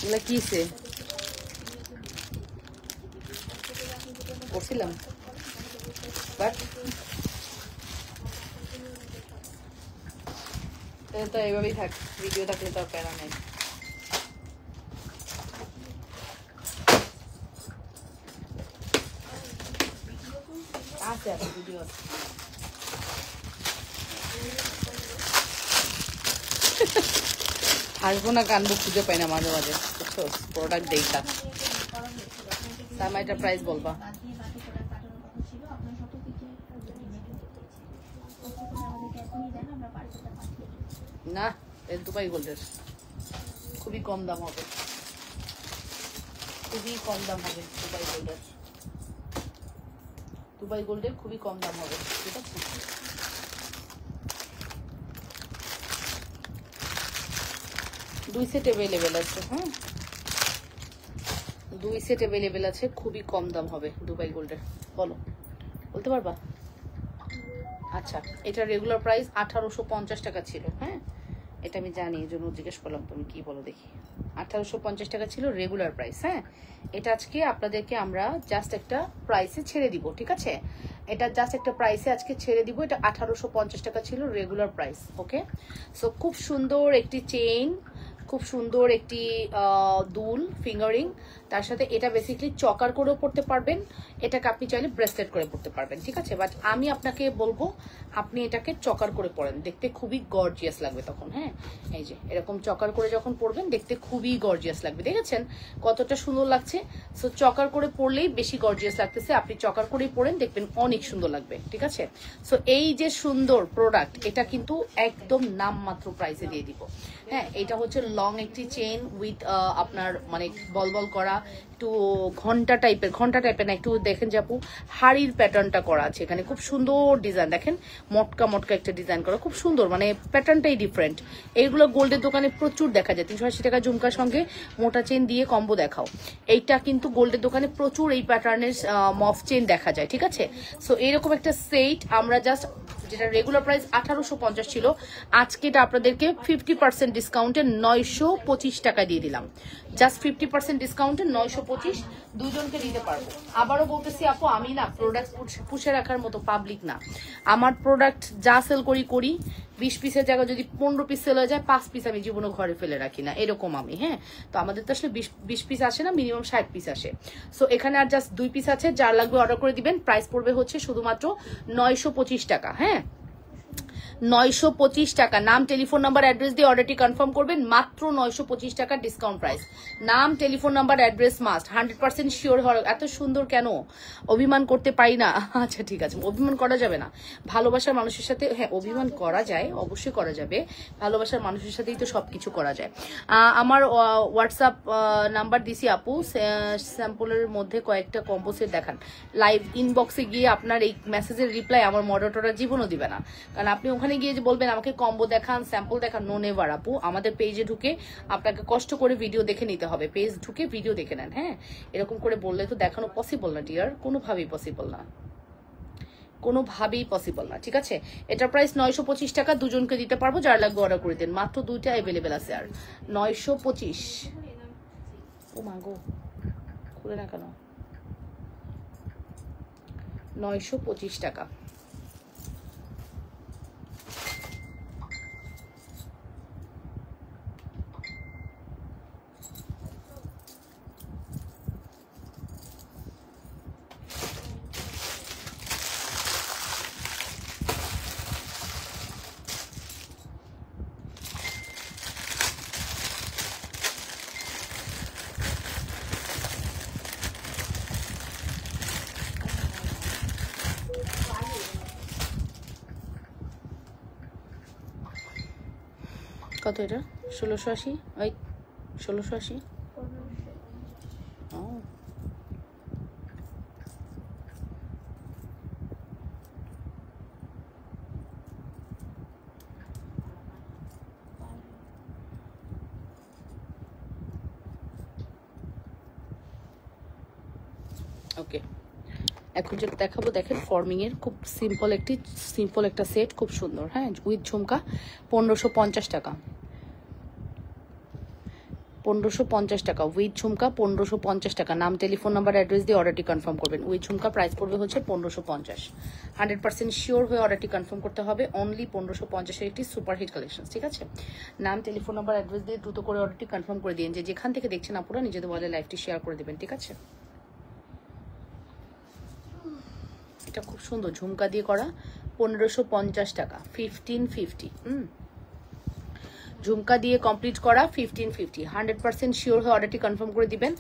এগুলা কিসে করছিলাম, বাট তো এইভাবেই থাক, ভিডিও থাকলে তো প্যারা নেই। আছে আছে ভিডিও। হাসবো না কানবো খুঁজে পাই না মাঝে মাঝে, বুঝছো? প্রোডাক্ট দেখা সামাইটার প্রাইস বলবা। না দুবাই গোল্ডের খুবই কম দাম হবে, খুবই কম দাম হবে দুবাই গোল্ডের। দুবাই গোল্ডের খুবই কম দাম হবে, ঠিক আছে? দুই সেট অ্যাভেলেবেল আছে, হ্যাঁ, দুই সেট অ্যাভেলেবেল আছে, খুবই কম দাম হবে দুবাই গোল্ডের। বলো, বলতে পারবা? আচ্ছা এটা রেগুলার প্রাইস 1850 টাকা ছিল, হ্যাঁ, এটা আমি জানি, এই জন্য জিজ্ঞেস করলাম তুমি কি বলো দেখি। 1850 টাকা ছিল রেগুলার প্রাইস, হ্যাঁ। এটা আজকে আপনাদেরকে আমরা জাস্ট একটা প্রাইসে ছেড়ে দিব, ঠিক আছে? এটা জাস্ট একটা প্রাইসে আজকে ছেড়ে দিব। এটা 1850 টাকা ছিল রেগুলার প্রাইস। ওকে, সো খুব সুন্দর একটি চেইন, খুব সুন্দর একটি দুল ফিঙ্গারিং, তার সাথে এটা বেসিক্যালি চকার করেও পড়তে পারবেন, এটাকে আপনি চাইলে ব্রেসলেট করে পড়তে পারবেন, ঠিক আছে। বাট আমি আপনাকে বলবো আপনি এটাকে চকার করে পরেন, দেখতে খুবই গর্জিয়াস লাগবে তখন। হ্যাঁ, এই যে এরকম চকার করে যখন পরবেন দেখতে খুবই গর্জিয়াস লাগবে, দেখেছেন কতটা সুন্দর লাগছে। সো চকার করে পরলেই বেশি গর্জিয়াস লাগতেছে, আপনি চকার করেই পরেন, দেখবেন অনেক সুন্দর লাগবে, ঠিক আছে। সো এই যে সুন্দর প্রোডাক্ট, এটা কিন্তু একদম নামমাত্র প্রাইসে দিয়ে দিব। হ্যাঁ, এটা হচ্ছে লং একটি চেইন উইথ আপনার মানে বল বল করা, একটু ঘন্টা টাইপের না, একটু দেখেন যে আপু হাড়ির প্যাটার্নটা করা আছে এখানে, খুব সুন্দর ডিজাইন, দেখেন মটকা মটকা একটা ডিজাইন করা, খুব সুন্দর, মানে প্যাটার্নটাই ডিফারেন্ট। এইগুলো গোল্ডের দোকানে প্রচুর দেখা যায়, 380 টাকা ঝুমকার সঙ্গে মোটা চেন দিয়ে কম্বো দেখাও। এইটা কিন্তু গোল্ডের দোকানে প্রচুর এই প্যাটার্নের মফ চেন দেখা যায়, ঠিক আছে। সো এইরকম একটা সেট আমরা জাস্ট, যেটা রেগুলার প্রাইস 1850 ছিল, আজকে এটা আপনাদেরকে 50% ডিসকাউন্টে 925 টাকা দিয়ে দিলাম। জাস্ট 50% ডিসকাউন্টে 925, দুজনকে দিতে পারবো। আবারও বলতেছি আপু, আমি না প্রোডাক্ট পুষে রাখার মতো পাবলিক না। আমার প্রোডাক্ট যা সেল করি 20 পিসের জায়গায় যদি 15 পিস সেল হয়ে যায়, 5 পিস আমি জীবনে ঘরে ফেলে রাখি না, এরকম আমি। হ্যাঁ, তো আমাদের তো আসলে 20 পিস আসে না, মিনিমাম 60 পিস আসে। সো এখানে আর জাস্ট 2 পিস আছে, যার লাগবে অর্ডার করে দিবেন। প্রাইস পড়বে হচ্ছে শুধুমাত্র 925 টাকা। হ্যাঁ, 925 টাকা। নাম, টেলিফোন নাম্বার, অ্যাড্রেস দিয়ে অর্ডারটি কনফার্ম করবেন, মাত্র 925 টাকা ডিসকাউন্ট প্রাইস। নাম, telephone number, address must, 100% sure হওয়ার। এত সুন্দর কেন, অভিমান করতে পারি না? আচ্ছা ঠিক আছে, অভিমান করা যাবে না ভালোবাসার মানুষের সাথে। হ্যাঁ, অভিমান করা যায়, অবশ্যই করা যাবে, ভালোবাসার মানুষের সাথেই তো সবকিছু করা যায়। আমার হোয়াটসঅ্যাপ নাম্বার দিছি আপু, স্যাম্পলের মধ্যে কয়েকটা কম্বো সেট দেখান। লাইভ ইনবক্সে গিয়ে আপনার এই মেসেজের রিপ্লাই আমার মডারেটররা জীবনও দিবে না, কারণ আপনি ওখানে গিয়ে যে বলবেন আমাকে কম্বো দেখান, স্যাম্পল দেখান, নো নেভার আপু। আমাদের পেজে ঢুকে আপনাকে কষ্ট করে ভিডিও দেখে নিতে হবে, পেজ ঢুকে ভিডিও দেখে নেন। হ্যাঁ, এরকম করে বললে তো দেখানো পসিবল না ডিয়ার, কোনোভাবেই পসিবল না, কোনোভাবেই পসিবল না, ঠিক আছে। এটার প্রাইস 925 টাকা, দুজনকে দিতে পারবো, যার লাগবে অর্ডার করে দেন। মাত্র 2টা অ্যাভেলেবেল আছে আর 925। ও মা গো, খুলে না কেন, 925 টাকা। কত এটা? 1680। ওই 1680। ওকে, এখন যেটা দেখাবো দেখেন, ফর্মিং এর খুব সিম্পল একটা সেট, খুব সুন্দর। হ্যাঁ, উইথ ঝুমকা, 1550 টাকা। 1550 টাকা উইথ ঝুমকা, 1550 টাকা। নাম, টেলিফোন নাম্বার, অ্যাড্রেস দিয়ে অর্ডারটি কনফার্ম করবেন। উইথ ঝুমকা প্রাইস পড়বে হচ্ছে 1550। 100% শিওর হয়ে অর্ডারটি কনফার্ম করতে হবে। অনলি 1550 এর একটি সুপার হিট কালেকশন, ঠিক আছে। নাম, টেলিফোন নাম্বার, অ্যাড্রেস দিয়ে দ্রুত করে অর্ডারটি কনফার্ম করে দিন। যেখান থেকে দেখছেন আপনারা নিজেদের বলে লাইভটি শেয়ার করে দেবেন, ঠিক আছে। এটা খুব সুন্দর ঝুমকা দিয়ে করা, 1550 টাকা, 1550। ঝুমকা দিয়ে কমপ্লিট করা, 1550। 100% শিওর হয়ে অর্ডারটি কনফার্ম করে দিবেন।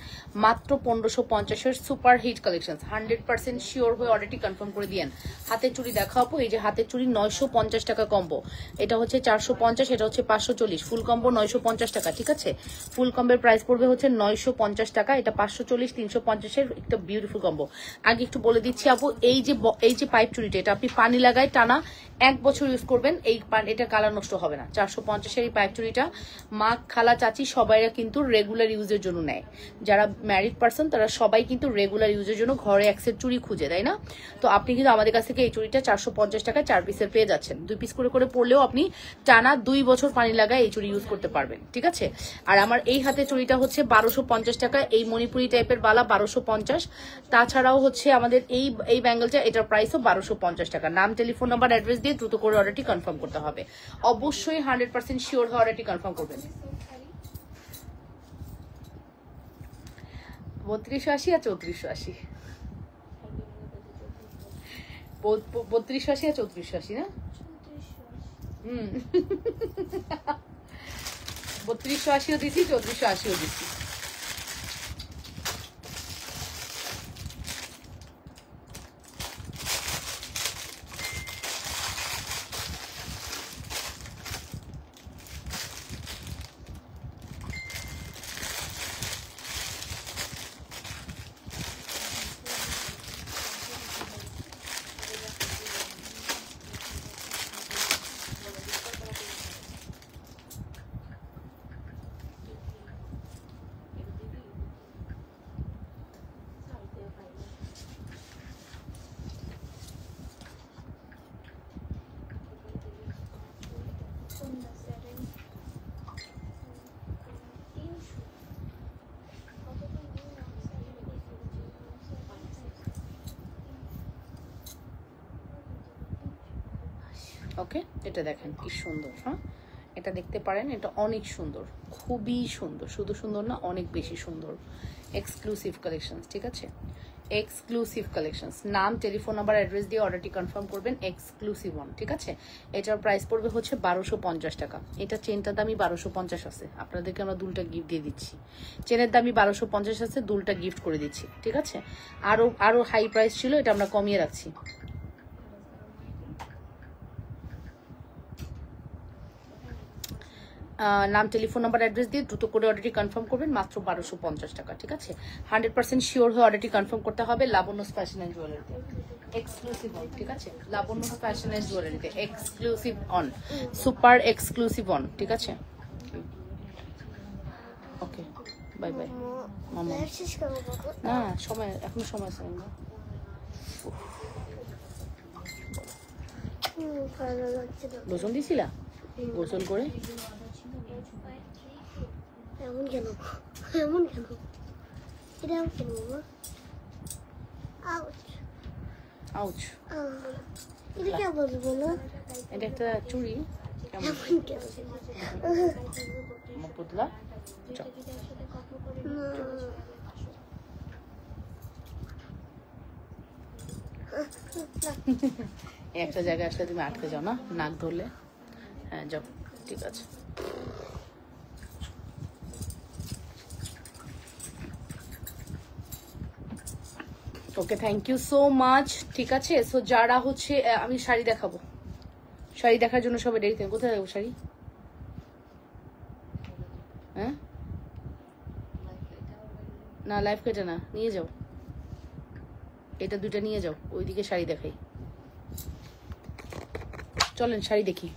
মাত্র 1550 এর সুপার হিট কালেকশন, 100% শিওর হয়ে অর্ডারটি কনফার্ম করে দিয়েন। হাতের চুড়ি দেখাবো, এই যে হাতের চুড়ি 950 টাকা কম্বো, এটা হচ্ছে 450, এটা হচ্ছে 540। ফুল কম্বো 950 টাকা, ঠিক আছে। ফুল কম্বোর প্রাইস পড়বে হচ্ছে 950 টাকা, এটা 540, 350 এর একটা বিউটিফুল কম্বো। আগে একটু বলে দিচ্ছি আপু, এই যে পাইপ চুড়িটা, এটা আপনি পানি লাগায় টানা 1 বছর ইউজ করবেন, এটা কালার নষ্ট হবে না। 450-এর এই পাইপ চুড়িটা মা, খালা, চাচি সবাইরা কিন্তু রেগুলার ইউজের জন্য নেয়। যারা ম্যারিড পারসন তারা সবাই কিন্তু রেগুলার ইউজের জন্য ঘরে এক সেট চুড়ি খুঁজে, তাই না? তো আপনি কিন্তু আমাদের কাছ থেকে এই চুড়িটা 450 টাকায় 4 পিসের পেয়ে যাচ্ছেন। 2 পিস করে করে পড়লেও আপনি টানা 2 বছর পানি লাগায় এই চুড়ি ইউজ করতে পারবেন, ঠিক আছে? আর আমার এই হাতে চুড়িটা হচ্ছে 1250 টাকা, এই মণিপুরি টাইপের বালা 1250। তাছাড়াও হচ্ছে আমাদের এই ব্যাঙ্গেলটা, এটার প্রাইসও 1250 টাকা। নাম, টেলিফোন নাম্বার, অ্যাড্রেস দিয়ে দ্রুত করে অর্ডারটি কনফার্ম করতে হবে। অবশ্যই 100% শিওর হয়ে অর্ডারটি কনফার্ম করবেন। 3280 আর 3480, 3280 আর 3480 না? 3280ও দিচ্ছি, 3480ও দিচ্ছি। ওকে, এটা দেখেন কি সুন্দর। হ্যাঁ, এটা দেখতে পারেন, এটা অনেক সুন্দর, খুবই সুন্দর। শুধু সুন্দর না, অনেক বেশি সুন্দর। এক্সক্লুসিভ কালেকশনস, ঠিক আছে? Exclusive collections. নাম, টেলিফোন নাম্বার, অ্যাড্রেস দিয়ে অর্ডারটি কনফার্ম করবেন। এক্সক্লুসিভ ওয়ান, ঠিক আছে? এটার প্রাইস পড়বে হচ্ছে 1250 টাকা। এটা চেনটার দামই 1250 আছে, আপনাদেরকে আমরা দুলটা গিফট দিয়ে দিচ্ছি। চেনের দামই 1250 আছে, দুলটা গিফট করে দিচ্ছি, ঠিক আছে? আরো হাই প্রাইস ছিল, এটা আমরা কমিয়ে রাখছি। নাম, টেলিফোন নাম্বার, অ্যাড্রেস দিয়ে দ্রুত করে অর্ডারটি কনফার্ম করবেন, মাত্র 1250 টাকা, ঠিক আছে? 100% শিওর হয়ে অর্ডারটি কনফার্ম করতে হবে। লাবণ্য ফ্যাশন অ্যান্ড জুয়েলারিতে এক্সক্লুসিভ অন, ঠিক আছে? লাবণ্য ফ্যাশন অ্যান্ড জুয়েলারিতে exclusive on, super exclusive on, ঠিক আছে? ওকে, বাই বাই মামা। না, সময় এখনো সময় আছে। গোসল দিছিলা? গোসল করে এমন কেন, এমন কেন, এটা এমন কেন বাবা? Ouch, ouch. এটা কে বলবো না? এটা একটা চুড়ি, কেমন পুতলা। একটা জায়গায় আসলে তুমি আটকে যাও না, নাক ধরলে। হ্যাঁ, যাও, ঠিক আছে। ওকে, থ্যাংক ইউ সো মাচ, ঠিক আছে? সো যারা হচ্ছে, আমি শাড়ি দেখাবো, শাড়ি দেখার জন্য সবাই দেরিতে। কোথায় যাবো শাড়ি? হ্যাঁ, না লাইভ কেটে না, নিয়ে যাও, এটা দুইটা নিয়ে যাও, ওইদিকে শাড়ি দেখাই। চলেন শাড়ি দেখি।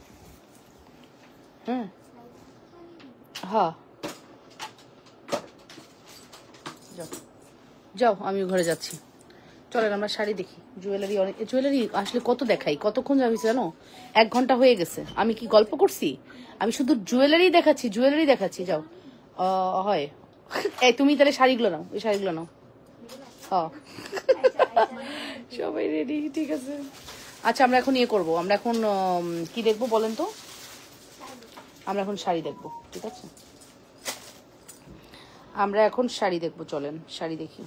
হ্যাঁ হ্যাঁ, যাও যাও, আমি ঘরে যাচ্ছি। চলেন আমরা শাড়ি দেখি। জুয়েলারি, অনেক জুয়েলারি আসলে কত দেখাই, কতক্ষণ যাবি জানো? 1 ঘন্টা হয়ে গেছে। আমি কি গল্প করছি? আমি শুধু জুয়েলারি দেখাচ্ছি, জুয়েলারি দেখাচ্ছি। যাও, হয় এই তুমি তাহলে শাড়িগুলো নাও, ওই শাড়িগুলো নাও। হ্যাঁ, সবাই রেডি, ঠিক আছে? আচ্ছা, আমরা এখন ইয়ে করবো, আমরা এখন কি দেখবো বলেন তো? আমরা এখন শাড়ি দেখবো, ঠিক আছে? আমরা এখন শাড়ি দেখবো, চলেন শাড়ি দেখি।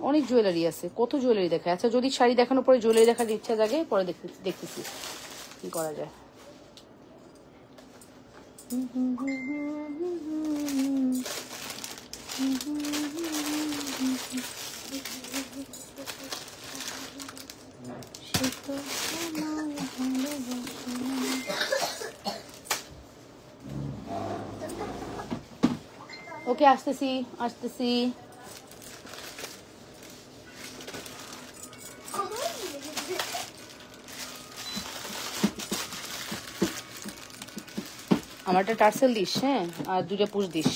অনেক জুয়েলারি আছে, কত জুয়েলারি দেখায়। আচ্ছা, যদি শাড়ি দেখানোর পরে জুয়েলারি দেখার ইচ্ছা জাগে, পরে দেখতেছি কি করা যায়। ওকে, আসতেছি আসতেছি। আমার একটা টার্সেল দিস, হ্যাঁ, আর 2টা পুশ দিস।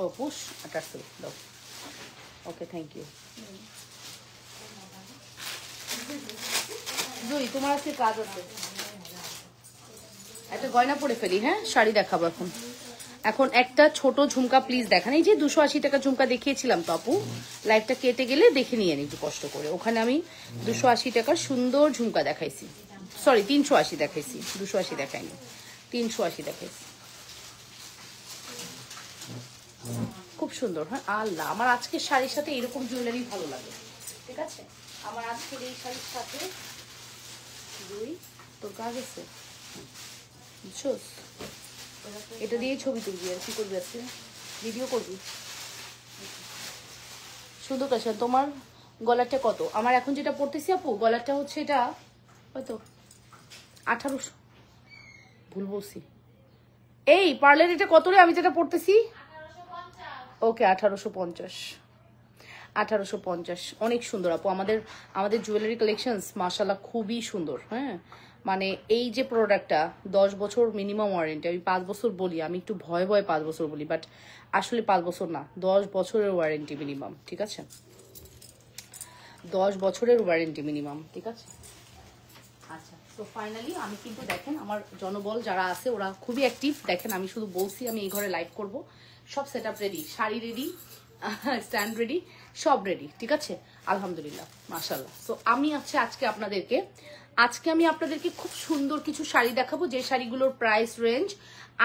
ও পুশ আর টার্সেল দাও। Okay, thank you. জুই, তোমার আজকে কাজ আছে, একটা গয়না পরে ফেলি। হ্যাঁ, শাড়ি দেখাবো এখন। এখন একটা ছোট ঝুমকা প্লিজ দেখান। এই যে 280 টাকা ঝুমকা দেখিয়েছিলাম তো আপু, লাইভটা কেটে গেলে দেখে নিয়ে একটু কষ্ট করে। ওখানে আমি 280 টাকার সুন্দর ঝুমকা দেখাইছি, সরি 380 দেখাইছি, 280 দেখাইনি, 380 দেখাইছি। খুব সুন্দর। হ্যাঁ, আল্লাহ, আমার আজকের শাড়ির সাথে এরকম জুয়েলারি ভালো লাগে। ঠিক আছে, আমার আজকের এই শাড়ির সাথে দুই তোর কাজ আছে, বুঝছোস? এটা দিয়েই ছবি তুলবি আর কি করবি, আজকে ভিডিও করবি। সুন্দর কাশা। তোমার গলারটা কত? আমার এখন যেটা পড়তেছি আপু, গলারটা হচ্ছে এটা হয়তো 1800, ভুল বলছি। এই পার্লার এটা কত রে? আমি যেটা পড়তেছি ওকে 1850, 1850। অনেক সুন্দর আপু, আমাদের জুয়েলারি কালেকশনস মাশাআল্লাহ খুবই সুন্দর। হ্যাঁ, মানে এই যে প্রোডাক্টটা 10 বছর মিনিমাম ওয়ারেন্টি। আমি 5 বছর বলি, আমি একটু ভয়ে 5 বছর বলি, বাট আসলে 5 বছর না, 10 বছরের ওয়ারেন্টি মিনিমাম। ঠিক আছে, 10 বছরের ওয়ারেন্টি মিনিমাম। ঠিক আছে, আচ্ছা। তো ফাইনালি আমি কিন্তু দেখেন আমার জনবল যারা আছে ওরা খুবই অ্যাক্টিভ। দেখেন আমি শুধু বলছি আমি এই ঘরে লাইভ করব, সব set up ready, sari ready, stand ready, সব রেডি। ঠিক আছে, আলহামদুলিল্লাহ, মাশাআল্লাহ। তো আমি আজকে আমি আপনাদেরকে খুব সুন্দর কিছু শাড়ি দেখাবো, যে শাড়িগুলোর প্রাইস রেঞ্জ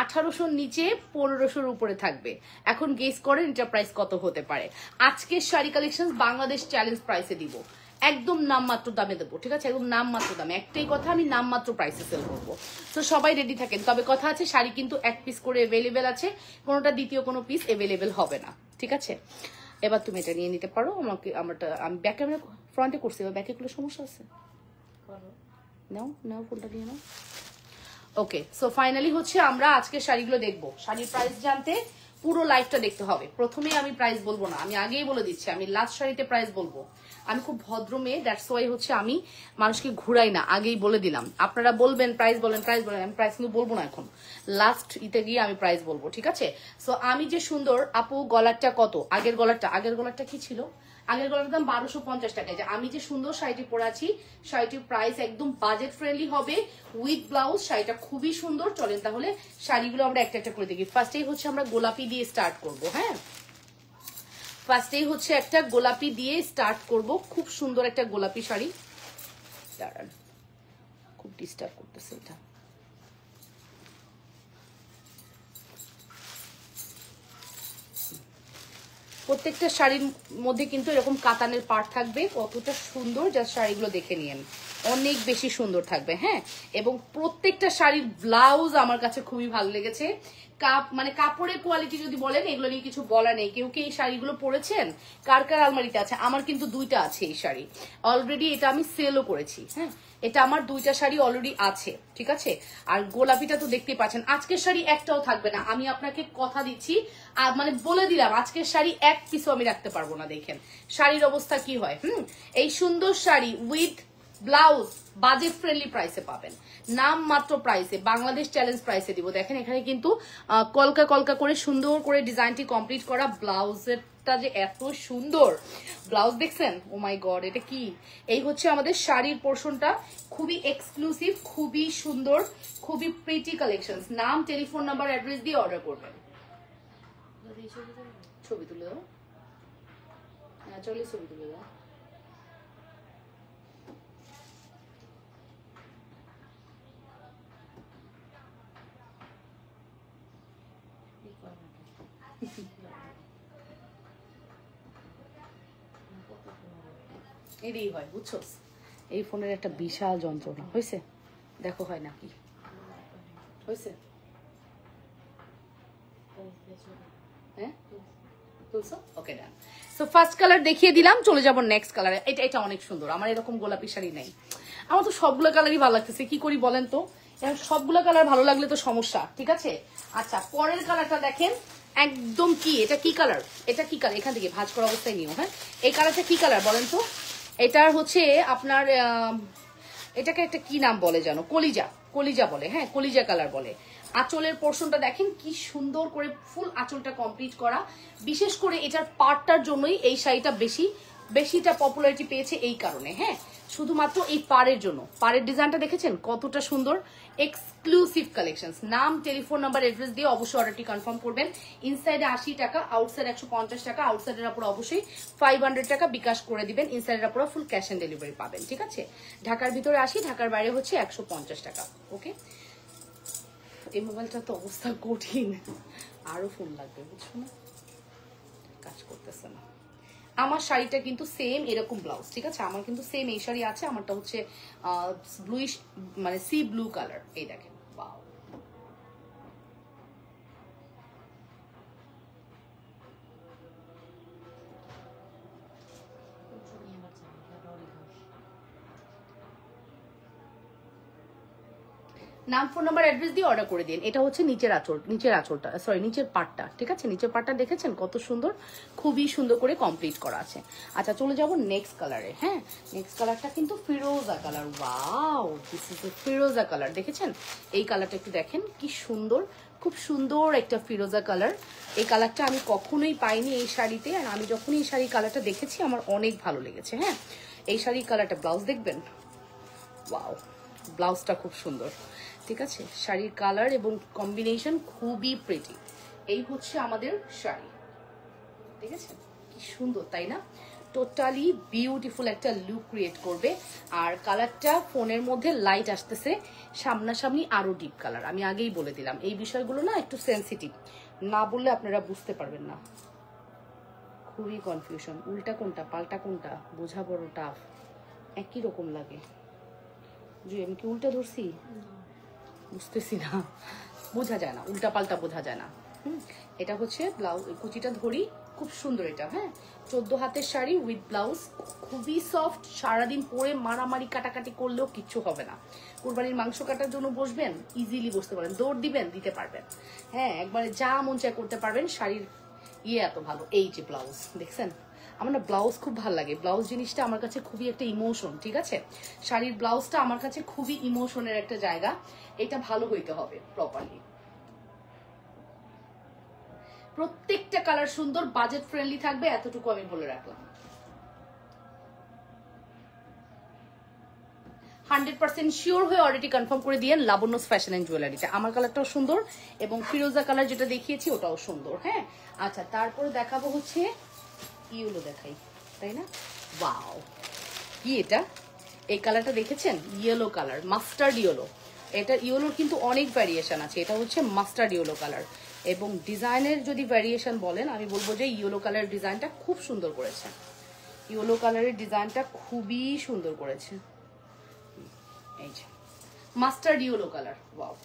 1800-র নিচে 1500-র উপরে থাকবে। এখন গেস করেন এটা প্রাইস কত হতে পারে। আজকের শাড়ি কালেকশন বাংলাদেশ চ্যালেঞ্জ প্রাইসে দিব, একদম নামমাত্র দামে দেবো। ঠিক আছে, একদম নামমাত্র দামে, একটাই কথা, আমি নামমাত্র প্রাইসে সেল করবো। তো সবাই রেডি থাকেন। তবে কথা আছে, শাড়ি কিন্তু 1 পিস করে অ্যাভেলেবেল আছে, কোনোটা দ্বিতীয় কোনো পিস অ্যাভেলেবেল হবে না। ঠিক আছে, এবার তুমি এটা নিয়ে নিতে পারো। আমি ব্যাক ক্যামেরা ফ্রন্টে করছি, এবার ব্যাকে কোনো সমস্যা আছে? নাও ফোনটা দিয়ে নাও। ওকে, সো ফাইনালি হচ্ছে আমরা আজকে শাড়িগুলো দেখবো। শাড়ির প্রাইস জানতে পুরো লাইভটা দেখতে হবে। প্রথমেই আমি প্রাইস বলবো না, আমি আগেই বলে দিচ্ছি, আমি লাস্ট শাড়িতে প্রাইস বলবো। আমি খুব ভদ্র মেয়ে, দ্যাটস ওয়াই হচ্ছে আমি মানুষকে ঘুরাই না, আগেই বলে দিলাম। আপনারা বলবেন প্রাইস বলেন, আমি প্রাইস কিন্তু বলবো না, এখন লাস্ট ইতে গিয়ে আমি প্রাইস বলবো। ঠিক আছে, সো আমি যে সুন্দর আপু গলারটা কত, আগের গলারটা কি ছিল? আগের গলার দাম 1250 টাকায়। যে আমি যে সুন্দর শাড়িটি পরে আছি, শাড়িটির প্রাইস একদম বাজেট ফ্রেন্ডলি হবে উইথ ব্লাউজ। শাড়িটা খুবই সুন্দর। চলেন তাহলে শাড়িগুলো আমরা একটা একটা করে দেখি। ফার্স্টেই হচ্ছে আমরা গোলাপি দিয়ে স্টার্ট করব। হ্যাঁ, ফার্স্টেই হচ্ছে একটা গোলাপি দিয়ে স্টার্ট করব। খুব সুন্দর একটা গোলাপি শাড়ি। দাঁড়ান, খুব ডিস্টার্ব করতেছে এটা। প্রত্যেকটা শাড়ির মধ্যে কিন্তু এরকম কাতানের পার্ট থাকবে। কতটা সুন্দর, জাস্ট শাড়িগুলো দেখে নিয়েন, অনেক বেশি সুন্দর থাকবে। হ্যাঁ, এবং প্রত্যেকটা শাড়ির ব্লাউজ আমার কাছে খুবই ভালো লেগেছে। মানে কাপড়ের কোয়ালিটি যদি বলেন, এগুলো নিয়ে কিছু বলা নেই। কেউ কি এই শাড়িগুলো পরেছেন? কার কার আলমারিতে আছে? আমার কিন্তু 2টা আছে এই শাড়ি অলরেডি, এটা আমি সেলও করেছি। হ্যাঁ, এটা আমার 2টা শাড়ি অলরেডি আছে। ঠিক আছে, আর গোলাপিটা তো দেখতেই পাচ্ছেন। আজকের শাড়ি একটাও থাকবে না, আমি আপনাকে কথা দিচ্ছি, আর মানে বলে দিলাম, আজকের শাড়ি 1 পিসও আমি রাখতে পারবো না। দেখেন শাড়ির অবস্থা কি হয়। এই সুন্দর sari with blouse budget friendly প্রাইসে পাবেন, নাম মাত্র প্রাইসে, বাংলাদেশ চ্যালেঞ্জ প্রাইসে দিব। দেখেন এখানে কিন্তু কলকা কলকা করে সুন্দর করে ডিজাইনটি কমপ্লিট করা। ব্লাউজেরটা যে এত সুন্দর, ব্লাউজ দেখছেন? ও মাই গড, এটা কি? এই হচ্ছে আমাদের শাড়ির পোর্শনটা, খুবই এক্সক্লুসিভ, খুবই সুন্দর, খুবই প্রিটি কালেকশন। নাম, টেলিফোন নাম্বার, অ্যাড্রেস দিয়ে অর্ডার করবেন। ছবি তুলে দাও, চলে ছবি তুলে দাও। এরই হয়, বুঝছো? এই ফোনের একটা বিশাল যন্ত্রণা হয়েছে, দেখো হয় নাকি হয়েছে। হ্যাঁ, তো তুলছো? ওকে ডান। সো ফার্স্ট কালার দেখিয়ে দিলাম, চলে যাব নেক্সট কালারে। এটা অনেক সুন্দর, আমার এরকম গোলাপি শাড়ি নেই। আমার তো সবগুলো কালারই ভালো লাগতেছে, কি করি বলেন তো? সবগুলো কালার ভালো লাগলে তো সমস্যা, ঠিক আছে? আচ্ছা, পরের কালারটা দেখেন, একদম কি, এটা কি কালার? এটা কি কালার? এখান থেকে ভাঁজ করা অবস্থায় নিও। হ্যাঁ, এই কালারটা কি কালার বলেন তো? এটার হচ্ছে আপনার এটাকে একটা কি নাম বলে জানো? কলিজা, কলিজা বলে। হ্যাঁ, কলিজা কালার বলে। আঁচলের পোর্শনটা দেখেন কি সুন্দর করে ফুল আঁচলটা কমপ্লিট করা। বিশেষ করে এটার পার্টটার জন্যই এই শাড়িটা বেশিটা পপুলারিটি পেয়েছে এই কারণে। হ্যাঁ, শুধুমাত্র এই পাড়ের জন্য। পাড়ের ডিজাইনটা দেখেছেন কতটা সুন্দর? Exclusive collections. নাম, টেলিফোন নাম্বার, অ্যাড্রেস দিয়ে অবশ্যই অর্ডারটি কনফার্ম করবেন। ইনসাইডে 80 টাকা, আউটসাইড 150 টাকা। আউটসাইডের উপর অবশ্যই 500 টাকা বিকাশ করে দিবেন। ইনসাইডের উপর ফুল ক্যাশ অন ডেলিভারি পাবেন, ঠিক আছে? ঢাকার ভিতরে 80, ঢাকার বাইরে হচ্ছে 150 টাকা। ওকে, এই মোবাইলটা তো অবস্থা কঠিন, আরো ফোন লাগবে, বুঝছো না? কাজ করতেছে না। আমার শাড়িটা কিন্তু সেম এরকম ব্লাউজ, ঠিক আছে? আমার কিন্তু সেম এই শাড়ি আছে, আমারটা হচ্ছে ব্লুইশ, মানে সি ব্লু কালার। এই দেখেন, ওয়াও। নাম, ফোন নাম্বার, অ্যাড্রেস দিয়ে অর্ডার করে দিন। এটা হচ্ছে নিচের আঁচলটা, সরি নিচের পাটটা, ঠিক আছে? নিচের পাটটা দেখেছেন কত সুন্দর, খুবই সুন্দর করে কমপ্লিট করা আছে। আচ্ছা, চলে যাব নেক্সট কালারে। হ্যাঁ, নেক্সট কালারটা কিন্তু ফিরোজা colour. Wow, this is a ফিরোজা কালার। দেখেছেন এই কালারটা? একটু দেখেন কি সুন্দর, খুব সুন্দর একটা ফিরোজা কালার। এই কালারটা আমি কখনোই পাইনি এই শাড়িতে, আর আমি যখনই এই শাড়ির কালারটা দেখেছি আমার অনেক ভালো লেগেছে। হ্যাঁ, এই শাড়ির কালারটা, ব্লাউজ দেখবেন, ওয়াও, ব্লাউজটা খুব সুন্দর, ঠিক আছে? শাড়ির কালার এবং কম্বিনেশন খুবই প্রিটি। এই হচ্ছে আমাদের শাড়ি, ঠিক আছে? কি সুন্দর, তাই না? টোটালি বিউটিফুল একটা লুক ক্রিয়েট করবে। আর কালারটা ফোনের মধ্যে লাইট আসতেছে, সামনাসামনি আরো ডিপ কালার। আমি আগেই বলে দিলাম এই বিষয়গুলো না একটু সেন্সিটিভ, না বললে আপনারা বুঝতে পারবেন না। খুবই কনফিউশন, উল্টা কোনটা পাল্টা কোনটা বোঝা বড় টাফ, একই রকম লাগে। জি, আমি কি উল্টা ধরছি? বুঝতেছি না, বোঝা যায় না, উল্টা পাল্টা বোঝা যায় না। এটা হচ্ছে ব্লাউজ, কুচিটা ধরি, খুব সুন্দর এটা। হ্যাঁ, 14 হাতের শাড়ি উইথ ব্লাউজ, খুবই সফট। সারাদিন পরে মারামারি কাটাকাটি করলেও কিচ্ছু হবে না। কুরবানির মাংস কাটার জন্য বসবেন, ইজিলি বসতে পারেন, দৌড় দিবেন, দিতে পারবেন। হ্যাঁ, একবারে যা মন চায় করতে পারবেন। শাড়ির এত ভালো। এই যে ব্লাউজ দেখছেন, আমার না ব্লাউজ খুব ভালো লাগে। ব্লাউজ জিনিসটা আমার কাছে খুবই একটা ইমোশন, ঠিক আছে? শাড়ির ব্লাউজটা আমার কাছে খুবই ইমোশনের একটা জায়গা। এটা ভালো হইতে হবে প্রপারলি। প্রত্যেকটা কালার সুন্দর, বাজেট ফ্রেন্ডলি থাকবে, এতটুকু আমি বলে রাখলাম। 100% শিওর হয়ে অর্ডারটি কনফার্ম করে দিয়েন লাবণ্যস ফ্যাশন এন্ড জুয়েলারিতে। আমার কালারটাও সুন্দর এবং ফিরোজা কালার যেটা দেখিয়েছি ওটাও সুন্দর। হ্যাঁ, আচ্ছা, তারপরে দেখাবো হচ্ছে ইয়েলো, দেখাই, তাই না? ওয়াও, কি এটা? এই কালারটা দেখেছেন? Yellow colour, mustard yellow. এটা ইয়েলোর কিন্তু অনেক ভ্যারিয়েশন আছে। এটা হচ্ছে মাস্টার্ড ইয়েলো কালার, এবং ডিজাইনের যদি ভ্যারিয়েশন বলেন, আমি বলবো যে ইয়েলো কালারের ডিজাইনটা খুব সুন্দর করেছে। ইয়েলো কালারের ডিজাইনটা খুবই সুন্দর করেছে। এই যে মাস্টার্ড ইয়েলো কালার, ওয়াও।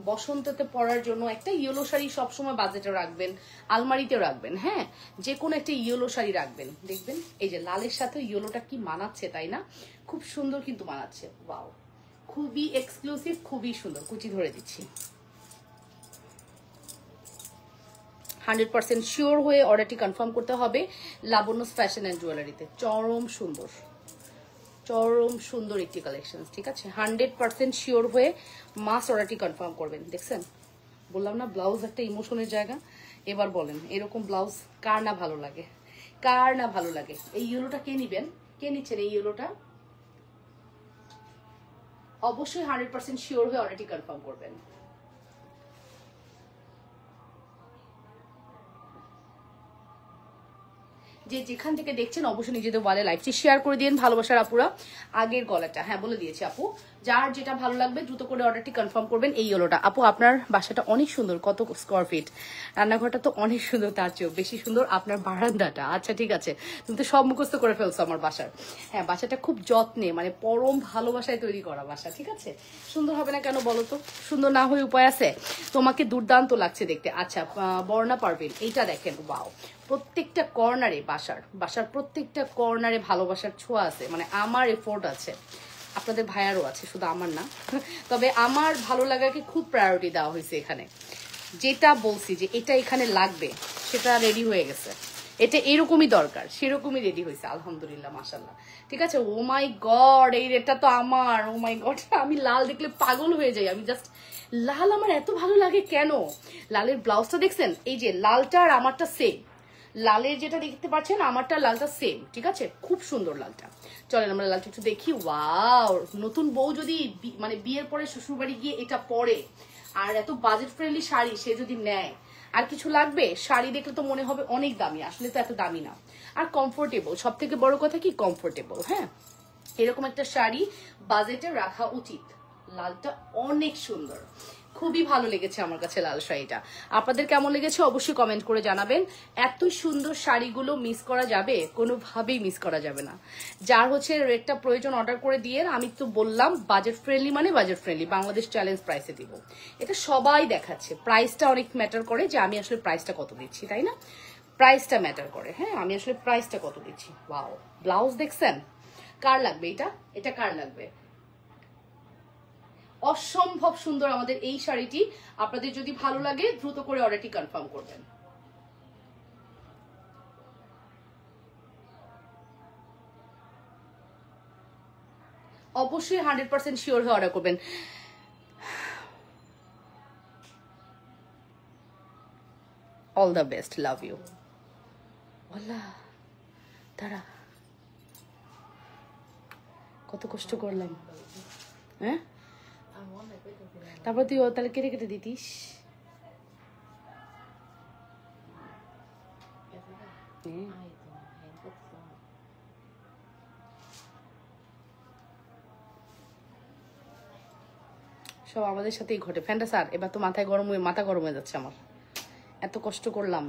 বসন্ততে পরার জন্য একটা ইয়েলো শাড়ি সবসময় বাজেটে রাখবেন, আলমারিতেও রাখবেন। হ্যাঁ, যে কোনো একটা ইয়েলো শাড়ি রাখবেন, দেখবেন এই যে লালের সাথে ইয়েলোটা কি মানাচ্ছে, তাই না? খুব সুন্দর কিন্তু মানাচ্ছে। ওয়াও, খুবই এক্সক্লুসিভ, খুবই সুন্দর। কুচি ধরে দিচ্ছি। 100% শিওর হয়ে অর্ডারটি কনফার্ম করতে হবে লাবণ্যস ফ্যাশন অ্যান্ড জুয়েলারিতে। চরম সুন্দর, চরম সুন্দর একটি কালেকশন, ঠিক আছে? 100% শিওর হয়ে মাস অর্ডারটি কনফার্ম করবেন। দেখছেন, বললাম না ব্লাউজ একটা ইমোশনের জায়গা। এবার বলেন, এরকম ব্লাউজ কার না ভালো লাগে, কার না ভালো লাগে? এই ইয়েলোটা কে নিবেন? কে নিচ্ছেন এই ইয়েলোটা? অবশ্যই 100% শিওর হয়ে অর্ডারটি কনফার্ম করবেন। যে যেখান থেকে দেখছেন অবশ্যই নিজেদের ওয়ালে লাইভটি শেয়ার করে দিন ভালোবাসার আপুরা। আগের গলাটা হ্যাঁ বলে দিয়েছি আপু, যার যেটা ভালো লাগবে দ্রুত করে অর্ডারটি কনফার্ম করবেন। এই ইয়েলোটা আপু আপনার বাসাটা অনেক সুন্দর, কত স্কোয়ার ফিট? রান্নাঘরটা তো অনেক সুন্দর, তার চেয়েও বেশি সুন্দর আপনার বারান্দাটা। আচ্ছা ঠিক আছে, তুমি তো সব মুখস্থ করে ফেলছো আমার বাসার। হ্যাঁ বাসাটা খুব যত্নে মানে পরম ভালোবাসায় তৈরি করা বাসা, ঠিক আছে? সুন্দর হবে না কেন বলো তো? সুন্দর না হয়ে উপায় আছে? তোমাকে দুর্দান্ত লাগছে দেখতে। আচ্ছা বর্ণা পারবেন, এইটা দেখেন, ওয়াও, প্রত্যেকটা কর্নারে বাসার প্রত্যেকটা কর্নারে ভালোবাসার ছোঁয়া আছে, মানে আমার এফোর্ট আছে, আপনাদের ভাইয়ারও আছে, শুধু আমার না। তবে আমার ভালো লাগাকে খুব প্রায়োরিটি দেওয়া হয়েছে এখানে। যেটা বলছি যে এটা এখানে লাগবে সেটা রেডি হয়ে গেছে, এটা এরকমই দরকার সেরকমই রেডি হয়েছে, আলহামদুলিল্লাহ মাশাল্লাহ। ঠিক আছে, ও মাই গড, এই রেটটা তো আমার, ও মাই গড, আমি লাল দেখলে পাগল হয়ে যাই। আমি জাস্ট লাল আমার এত ভালো লাগে কেন? লালের ব্লাউজটা দেখছেন, এই যে লালটা আর আমারটা সেম, লালের যেটা দেখতে পাচ্ছেন আমারটা লালটা সেম, ঠিক আছে? খুব সুন্দর লালটা। চলেন আমরা লালটা একটু দেখি। ওয়াও, নতুন বউ যদি মানে বিয়ের পরে শ্বশুরবাড়ি গিয়ে এটা পরে আর এত বাজেট ফ্রেন্ডলি শাড়ি সে যদি নেয়, আর কিছু লাগবে? শাড়ি দেখলে তো মনে হবে অনেক দামি, আসলে তো এত দামি না। আর কমফোর্টেবল, সব থেকে বড় কথা কি কমফোর্টেবল। হ্যাঁ এরকম একটা শাড়ি বাজেটে রাখা উচিত। লালটা অনেক সুন্দর, খুবই ভালো লেগেছে আমার কাছে লাল শাড়িটা। আপনাদের কেমন লেগেছে অবশ্যই কমেন্ট করে জানাবেন। এত সুন্দর শাড়িগুলো মিস করা যাবে? কোনোভাবেই মিস করা যাবে না। যার হচ্ছে রেটটা প্রয়োজন অর্ডার করে দিয়ে, আমি তো বললাম বাজেট ফ্রেন্ডলি মানে বাজেট ফ্রেন্ডলি, বাংলাদেশ চ্যালেঞ্জ প্রাইসে দিব। এটা সবাই দেখাচ্ছে, প্রাইসটা অনেক ম্যাটার করে, যে আমি আসলে প্রাইসটা কত দিচ্ছি, তাই না? প্রাইসটা ম্যাটার করে। হ্যাঁ আমি আসলে প্রাইসটা কত দিচ্ছি। ওয়াও, ব্লাউজ দেখছেন? কার লাগবে এটা? এটা কার লাগবে? অসম্ভব সুন্দর আমাদের এই শাড়িটি। আপনাদের যদি ভালো লাগে দ্রুত করে অর্ডারটি কনফার্ম করবেন। অবশ্যই 100% শিওর হয়ে অর্ডার করবেন। All the best, love you. আল্লাহ দাঁড়া, কত কষ্ট করলাম। হ্যাঁ তারপর তুই তাহলে কেটে কেটে দিতিস। সব আমাদের সাথেই ঘটে। ফ্যানটা স্যার এবার তো মাথা গরম হয়ে যাচ্ছে আমার, এত কষ্ট করলাম।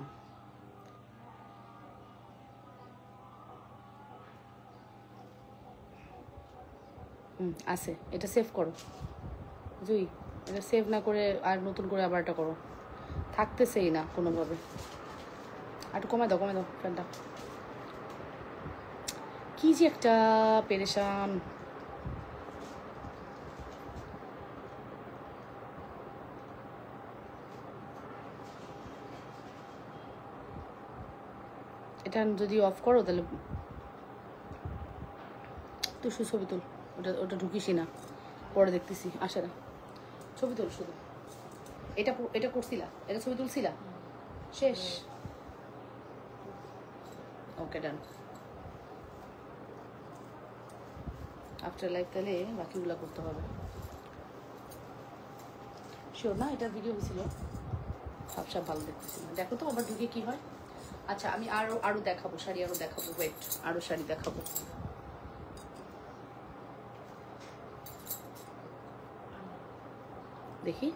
আছে, এটা সেভ করো জুই, এটা সেভ না করে আর নতুন করে আবার এটা করো, থাকতেছেই না কোনোভাবে। আর একটু কমায় দাও ফ্যানটা। কি যে একটা পেরেশান। এটা যদি অফ করো তাহলে তুই ছবি তুল, ওটা ঢুকিসই না, পরে দেখতেছি, আসে না। ছবি তুল শুধু, এটা করছিলা, এটা ছবি তুলছিলা, শেষ। ওকে ডান। আফটার লাইফ তাহলে বাকিগুলো করতে হবে। শিওর না এটা ভিডিও হয়েছিল? সব ভালো দেখতেছি না, দেখো তো আবার ঢুকে কি হয়। আচ্ছা আমি আরো দেখাবো শাড়ি, আরো দেখাবো, ওয়েট, আরো শাড়ি দেখাবো। দেখি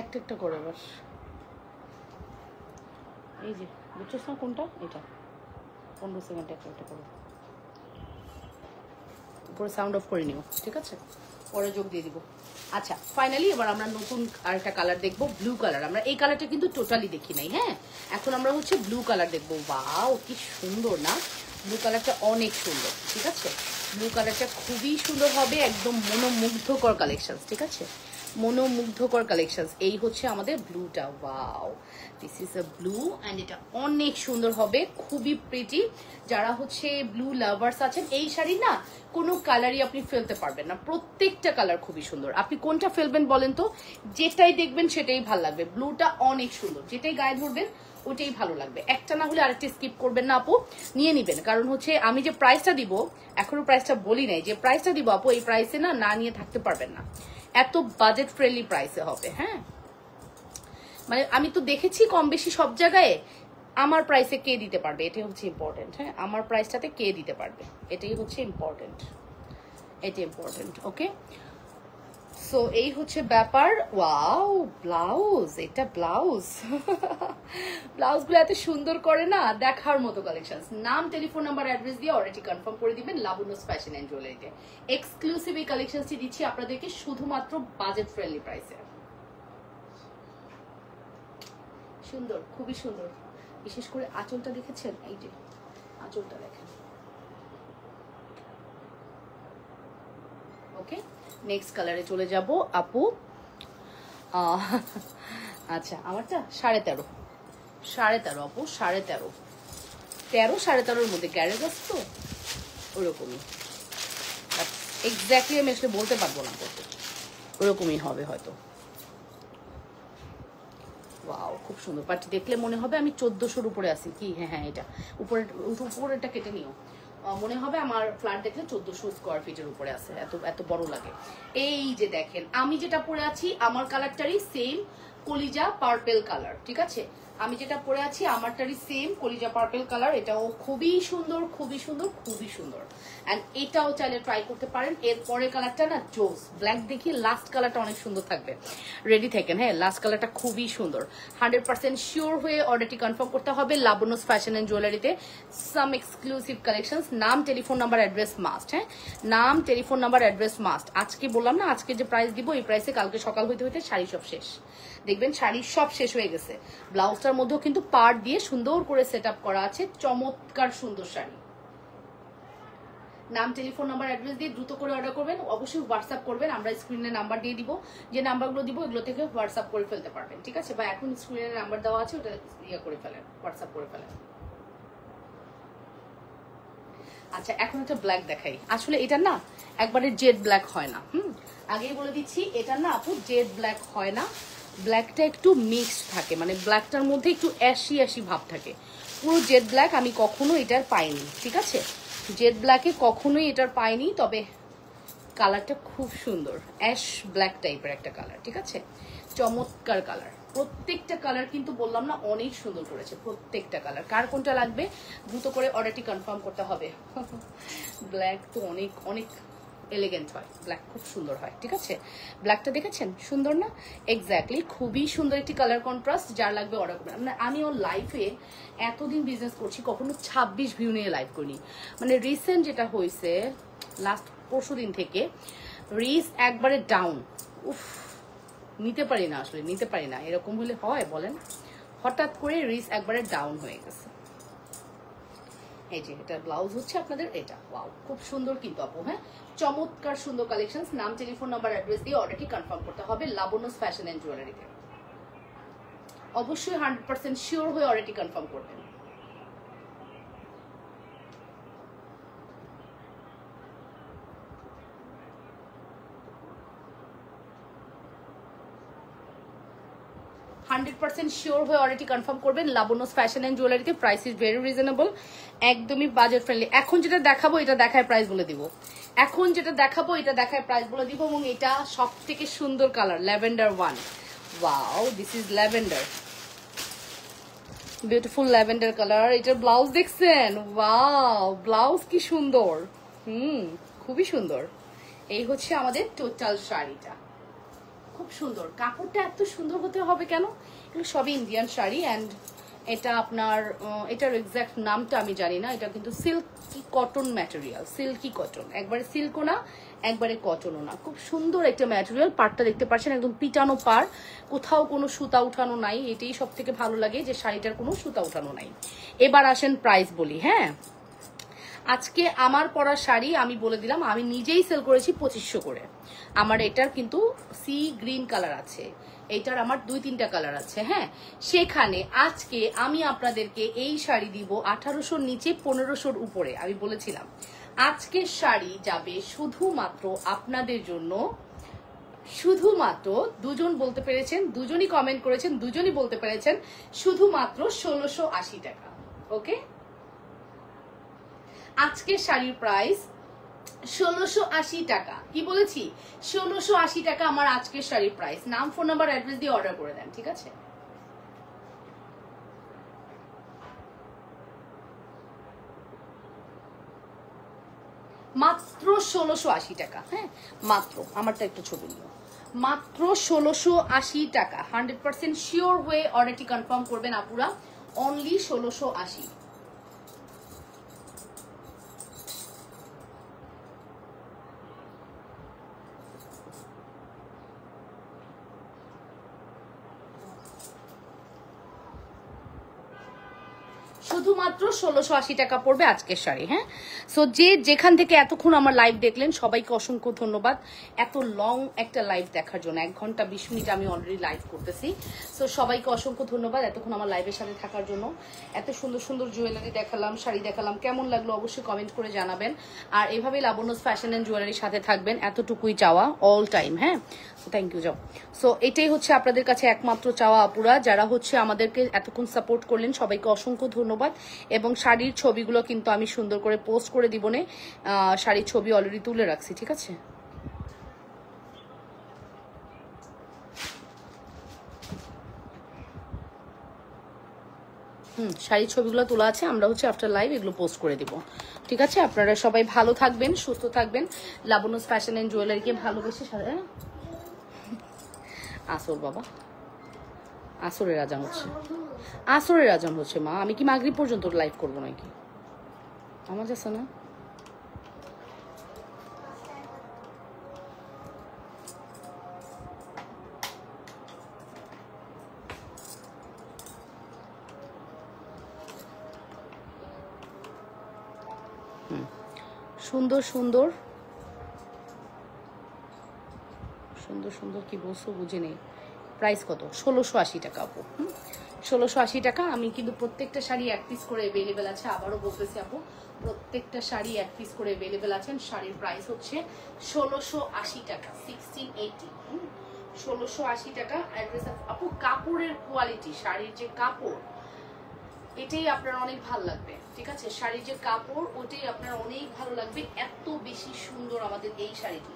একটা করে এবার। এই যে বুঝছিস না কোনটা? এটা 15 সেকেন্ড একটা করো, উপরে সাউন্ড অফ করে নিও, ঠিক আছে? পরে যোগ দিয়ে দিব। আচ্ছা ফাইনালি এবার আমরা নতুন আরেকটা কালার দেখবো, ব্লু কালার। আমরা এই কালারটা কিন্তু টোটালি দেখি নাই। হ্যাঁ এখন আমরা হচ্ছে ব্লু কালার দেখবো। ওয়াও কি সুন্দর না, ব্লু কালারটা অনেক সুন্দর, ঠিক আছে? ব্লু কালারটা খুবই সুন্দর হবে, একদম মনোমুগ্ধকর কালেকশন, ঠিক আছে, মনোমুগ্ধকর কালেকশন। এই হচ্ছে আমাদের ব্লুটা, wow this is a blue and এটা অনেক সুন্দর হবে, খুবই প্রিটি। যারা হচ্ছে ব্লু লাভার্স আছেন, এই শাড়ি না কোনো কালারই আপনি ফেলতে পারবেন না, প্রত্যেকটা কালার খুবই সুন্দর। আপনি কোনটা ফেলবেন বলেন তো, যেটাই দেখবেন সেটাই ভালো লাগবে। ব্লুটা অনেক সুন্দর, যেটাই গায়ে ধরবেন ওটাই ভালো লাগবে, একটা না হলে আরেকটা স্কিপ করবেন না আপু, নিয়ে নিবেন। কারণ হচ্ছে আমি যে প্রাইসটা দিব, এখনো প্রাইসটা বলি নাই, যে প্রাইসটা দিব আপু এই প্রাইসে না নিয়ে থাকতে পারবেন না, এত বাজেট ফ্রেন্ডলি প্রাইসে হবে। হ্যাঁ, মানে আমি তো দেখেছি কম বেশি সব জায়গায়, আমার প্রাইসে কে দিতে পারবে, এটাই হচ্ছে ইম্পর্টেন্ট। হ্যাঁ, আমার প্রাইসটাতে কে দিতে পারবে, এটাই হচ্ছে ইম্পর্টেন্ট, এটা ইম্পর্টেন্ট। ওকে, সো এই হচ্ছে ব্যাপার। ওয়াও ব্লাউজ, এটা ব্লাউজ ব্লাউজগুলো এত সুন্দর করে না, দেখার মতো কালেকশন। নাম, টেলিফোন নাম্বার, অ্যাড্রেস দিয়ে অলরেডি কনফার্ম করে দিবেন লাবণ্যস ফ্যাশন এন্ড জুয়েলারিতে। এক্সক্লুসিভ এই কালেকশনটি দিচ্ছি আপনাদেরকে শুধুমাত্র বাজেট ফ্রেন্ডলি প্রাইসে। সুন্দর, খুবই সুন্দর, বিশেষ করে আঁচলটা দেখেছেন, এই যে আঁচলটা দেখেন। ওকে, নেক্সট কালারে চলে যাব আপু। আচ্ছা, আমারটা 13.5, 13.5 আপু, 13.5, 13.5 মধ্যে গ্যারেজ আছে তো ওরকমই, এক্স্যাক্টলি আমি আসলে বলতে পারবো না কত, ওরকমই হবে হয়তো। ওয়াও, খুব সুন্দর, বাট দেখলে মনে হবে আমি 1400-র উপরে আছি কি। হ্যাঁ হ্যাঁ, এটা উপরেরটা কেটে নিও, মনে হবে আমার ফ্ল্যাট দেখলে 1400 স্কোয়ার ফিটের উপরে আছে, এত এত বড় লাগে। এই যে দেখেন আমি যেটা পরে আছি, আমার কালারটারই সেম কলিজা পার্পেল কালার, ঠিক আছে, আমি যেটা পরে আছি আমারটারই সেম কলিজা পার্পেল কালার, এটাও খুবই সুন্দর, খুবই সুন্দর, খুবই সুন্দর। অ্যান্ড এটাও চাইলে ট্রাই করতে পারেন। এর পরের কালারটা না জোস ব্ল্যাক, দেখি লাস্ট কালারটা অনেক সুন্দর থাকবে, রেডি থাকেন। হ্যাঁ, লাস্ট কালারটা খুবই সুন্দর, 100% শিওর হয়ে অর্ডারটি কনফার্ম করতে হবে লাবণ্যস ফ্যাশন এন্ড জুয়েলারিতে। সাম এক্সক্লুসিভ কালেকশন, নাম, টেলিফোন নাম্বার, অ্যাড্রেস মাস্ট। হ্যাঁ, নাম, টেলিফোন নাম্বার, অ্যাড্রেস মাস্ট। আজকে বললাম না, আজকে যে প্রাইস দিব এই প্রাইসে কালকে সকাল হইতে হইতে শাড়ি সব শেষ, দেখবেন শাড়ি সব শেষ হয়ে গেছে। ব্লাউজটার মধ্যেও কিন্তু পার্ট দিয়ে সুন্দর করে সেট আপ করা আছে, চমৎকার সুন্দর শাড়ি। নাম, টেলিফোন নাম্বার, অ্যাড্রেস দিয়ে দ্রুত করে অর্ডার করবেন, অবশ্যই হোয়াটসঅ্যাপ করবেন, আমরা স্ক্রিনে নাম্বার দিয়ে দিব, যে নাম্বারগুলো দিব এগুলো থেকে হোয়াটসঅ্যাপ করে ফেলতে পারবেন, ঠিক আছে, বা এখন স্ক্রিনে নাম্বার দেওয়া আছে ওটা ইয়ে করে ফেলেন, হোয়াটসঅ্যাপ করে ফেলেন। আচ্ছা, এখন একটা ব্ল্যাক দেখাই, আসলে এটা না একবারে জেড ব্ল্যাক হয় না, আগেই বলে দিচ্ছি, এটা না আপু জেড ব্ল্যাক হয় না, ব্ল্যাকটা একটু মিক্সড থাকে, মানে ব্ল্যাকটার মধ্যে একটু অ্যাশি অ্যাশি ভাব থাকে। পুরো জেড ব্ল্যাক আমি কখনো এটার পাইনি, ঠিক আছে, জেড ব্ল্যাকে কখনোই এটার পাইনি, তবে কালারটা খুব সুন্দর, অ্যাশ ব্ল্যাক টাইপের একটা কালার, ঠিক আছে, চমৎকার কালার। প্রত্যেকটা কালার কিন্তু বললাম না অনেক সুন্দর করেছে, প্রত্যেকটা কালার। কার কোনটা লাগবে দ্রুত করে অর্ডারটি কনফার্ম করতে হবে। ব্ল্যাক তো অনেক অনেক এলিগেন্ট হয়, ব্ল্যাক খুব সুন্দর হয়, ঠিক আছে, ব্ল্যাকটা দেখেছেন সুন্দর না, এক্স্যাক্টলি খুবই সুন্দর একটি কালার কন্ট্রাস্ট। যার লাগবে অর্ডার করবেন। মানে আমি ওর লাইফে এতদিন বিজনেস করছি, কখনো 26 ভিউ নিয়ে লাইভ করিনি, মানে রিসেন্ট যেটা হয়েছে লাস্ট পরশুদিন থেকে রিচ একবারে ডাউন, উফ নিতে পারি না, আসলে নিতে পারি না, এরকম হলে হয় বলেন, হঠাৎ করে রিচ একবারে ডাউন হয়ে গেছে। এই যে এটা ব্লাউজ হচ্ছে আপনাদের এটা, ওয়াও খুব সুন্দর কিন্তু আপু। হ্যাঁ, চমৎকার সুন্দর কালেকশন। নাম, টেলিফোন নাম্বার, অ্যাড্রেস দিয়ে অর্ডারটি কনফার্ম করতে হবে লাবণ্যস ফ্যাশন এন্ড জুয়েলারিতে। অবশ্যই 100% শিওর হয়ে অর্ডারটি কনফার্ম করবেন। শিওর হয়ে অর্ডারটি কনফার্ম করবেন লাবণ্যস ফ্যাশন এন্ড জুয়েলারিতে। প্রাইস ইজ ভেরি রিজনেবল, একদমই বাজেট ফ্রেন্ডলি। এখন যেটা দেখাবো এটা দেখায় প্রাইস বলে দিব, এখন যেটা দেখাবো এটা দেখায় প্রাইস বলে দিব। এবং এটা সব থেকে সুন্দর colour lavender one, wow this is lavender, beautiful lavender colour. এটার ব্লাউজ দেখছেন, ওয়াও ব্লাউজ কি সুন্দর, খুবই সুন্দর। এই হচ্ছে আমাদের টোটাল শাড়িটা, খুব সুন্দর। কাপড়টা এত সুন্দর হতে হবে কেন, এগুলো সবই ইন্ডিয়ান শাড়ি। অ্যান্ড এটা আপনার এটার এক্সাক্ট নামটা আমি জানি না, এটা কিন্তু silky cotton material, silky cotton, একবারে সিল্কও না একবারে কটনও না, খুব সুন্দর একটা ম্যাটেরিয়াল। পাড়টা দেখতে পাচ্ছেন একদম পিটানো পাড়, কোথাও কোনো সুতা উঠানো নাই, এটাই সব থেকে ভালো লাগে যে শাড়িটার কোনো সুতা উঠানো নাই। এবার আসেন প্রাইস বলি। হ্যাঁ, আজকে আমার পরা শাড়ি আমি বলে দিলাম, আমি নিজেই সেল করেছি 2500 করে। আমার এটার কিন্তু সি গ্রিন কালার আছে, এইটার আমার 2-3টা কালার আছে। হ্যাঁ, সেখানে আজকে আমি আপনাদেরকে এই শাড়ি দিব 1800-র নিচে 1500-র উপরে। আমি বলেছিলাম আজকের শাড়ি যাবে শুধুমাত্র আপনাদের জন্য, শুধুমাত্র দুজন বলতে পেরেছেন, দুজনই কমেন্ট করেছেন, দুজনই বলতে পেরেছেন শুধুমাত্র 1680 টাকা। ওকে, আজকের শাড়ির প্রাইস 1680 টাকা। কি বলেছি? 1680 টাকা আমার আজকের শাড়ির প্রাইস। নাম, ফোন নাম্বার, অ্যাড্রেস দিয়ে অর্ডার করে দেন, ঠিক আছে? মাত্র 1680 টাকা। হ্যাঁ, মাত্র, আমারটা একটু ছবি নিও। মাত্র 1680 টাকা। 100% শিওর হয়ে অর্ডারটি কনফার্ম করবেন আপুরা। অনলি 1680। শুধুমাত্র 1680 টাকা পড়বে আজকের শাড়ি। হ্যাঁ, সো যে যেখান থেকে এতক্ষণ আমার লাইভ দেখলেন সবাইকে অসংখ্য ধন্যবাদ এত লং একটা লাইভ দেখার জন্য। 1 ঘন্টা 20 মিনিট আমি অলরেডি লাইভ করতেছি। সো সবাইকে অসংখ্য ধন্যবাদ এতক্ষণ আমার লাইভের সাথে থাকার জন্য। এত সুন্দর সুন্দর জুয়েলারি দেখালাম, শাড়ি দেখালাম, কেমন লাগলো অবশ্যই কমেন্ট করে জানাবেন। আর এভাবেই লাবণ্যস ফ্যাশন অ্যান্ড জুয়েলারির সাথে থাকবেন, এতটুকুই চাওয়া অল টাইম। হ্যাঁ, থ্যাংক ইউ। যাও। সো এটাই হচ্ছে আপনাদের কাছে একমাত্র চাওয়া আপুরা, যারা হচ্ছে আমাদেরকে এতক্ষণ সাপোর্ট করলেন সবাইকে অসংখ্য ধন্যবাদ। এবং শাড়ির ছবিগুলো কিন্তু আমি সুন্দর করে পোস্ট করে দিব নে, শাড়ির ছবি অলরেডি তুলে রাখছি, ঠিক আছে? শাড়ির ছবিগুলো তোলা আছে, আমরা হচ্ছে আফটার লাইভ এগুলো পোস্ট করে দিব, ঠিক আছে? আপনারা সবাই ভালো থাকবেন, সুস্থ থাকবেন। লাবণ্যস ফ্যাশন অ্যান্ড জুয়েলারিকে ভালোবেসে আসর বাবা, আসরের আজান হচ্ছে, আসরের আজান হচ্ছে মা। আমি কি মাগরিব পর্যন্ত লাইভ করবো নাকি? আমার যাচ্ছে না। সুন্দর সুন্দর সুন্দর সুন্দর কি বলছো বুঝে নেই। প্রাইস কত? 1680 টাকা আপু। 1680 টাকা। আমি কিন্তু প্রত্যেকটা শাড়ি 1 পিস করে অ্যাভেলেবেল আছে, আবারও বলতেছি আপু, প্রত্যেকটা শাড়ি 1 পিস করে অ্যাভেলেবেল আছেন। শাড়ির প্রাইস হচ্ছে 1680 টাকা, 1680। 1680 টাকা। অ্যাড্রেস আপু, কাপড়ের কোয়ালিটি, শাড়ির যে কাপড় এটাই আপনার অনেক ভালো লাগবে, ঠিক আছে? শাড়ির যে কাপড় ওটাই আপনার অনেক ভালো লাগবে। এত বেশি সুন্দর আমাদের এই শাড়িটি,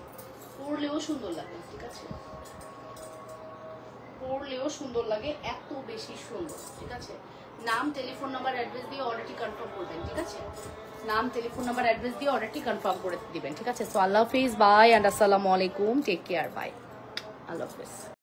পরলেও সুন্দর লাগে, ঠিক আছে? পরলেও সুন্দর লাগে, এত বেশি সুন্দর, ঠিক আছে? নাম, টেলিফোন নাম্বার, অ্যাড্রেস দিয়ে অর্ডারটি কনফার্ম করবেন, ঠিক আছে? নাম, টেলিফোন নাম্বার, অ্যাড্রেস দিয়ে অর্ডারটি কনফার্ম করে দিবেন, ঠিক আছে? সো আল্লাহ হাফিজ, বাই অ্যান্ড আসসালামু আলাইকুম, টেক কেয়ার, বাই, আল্লাহ হাফিজ।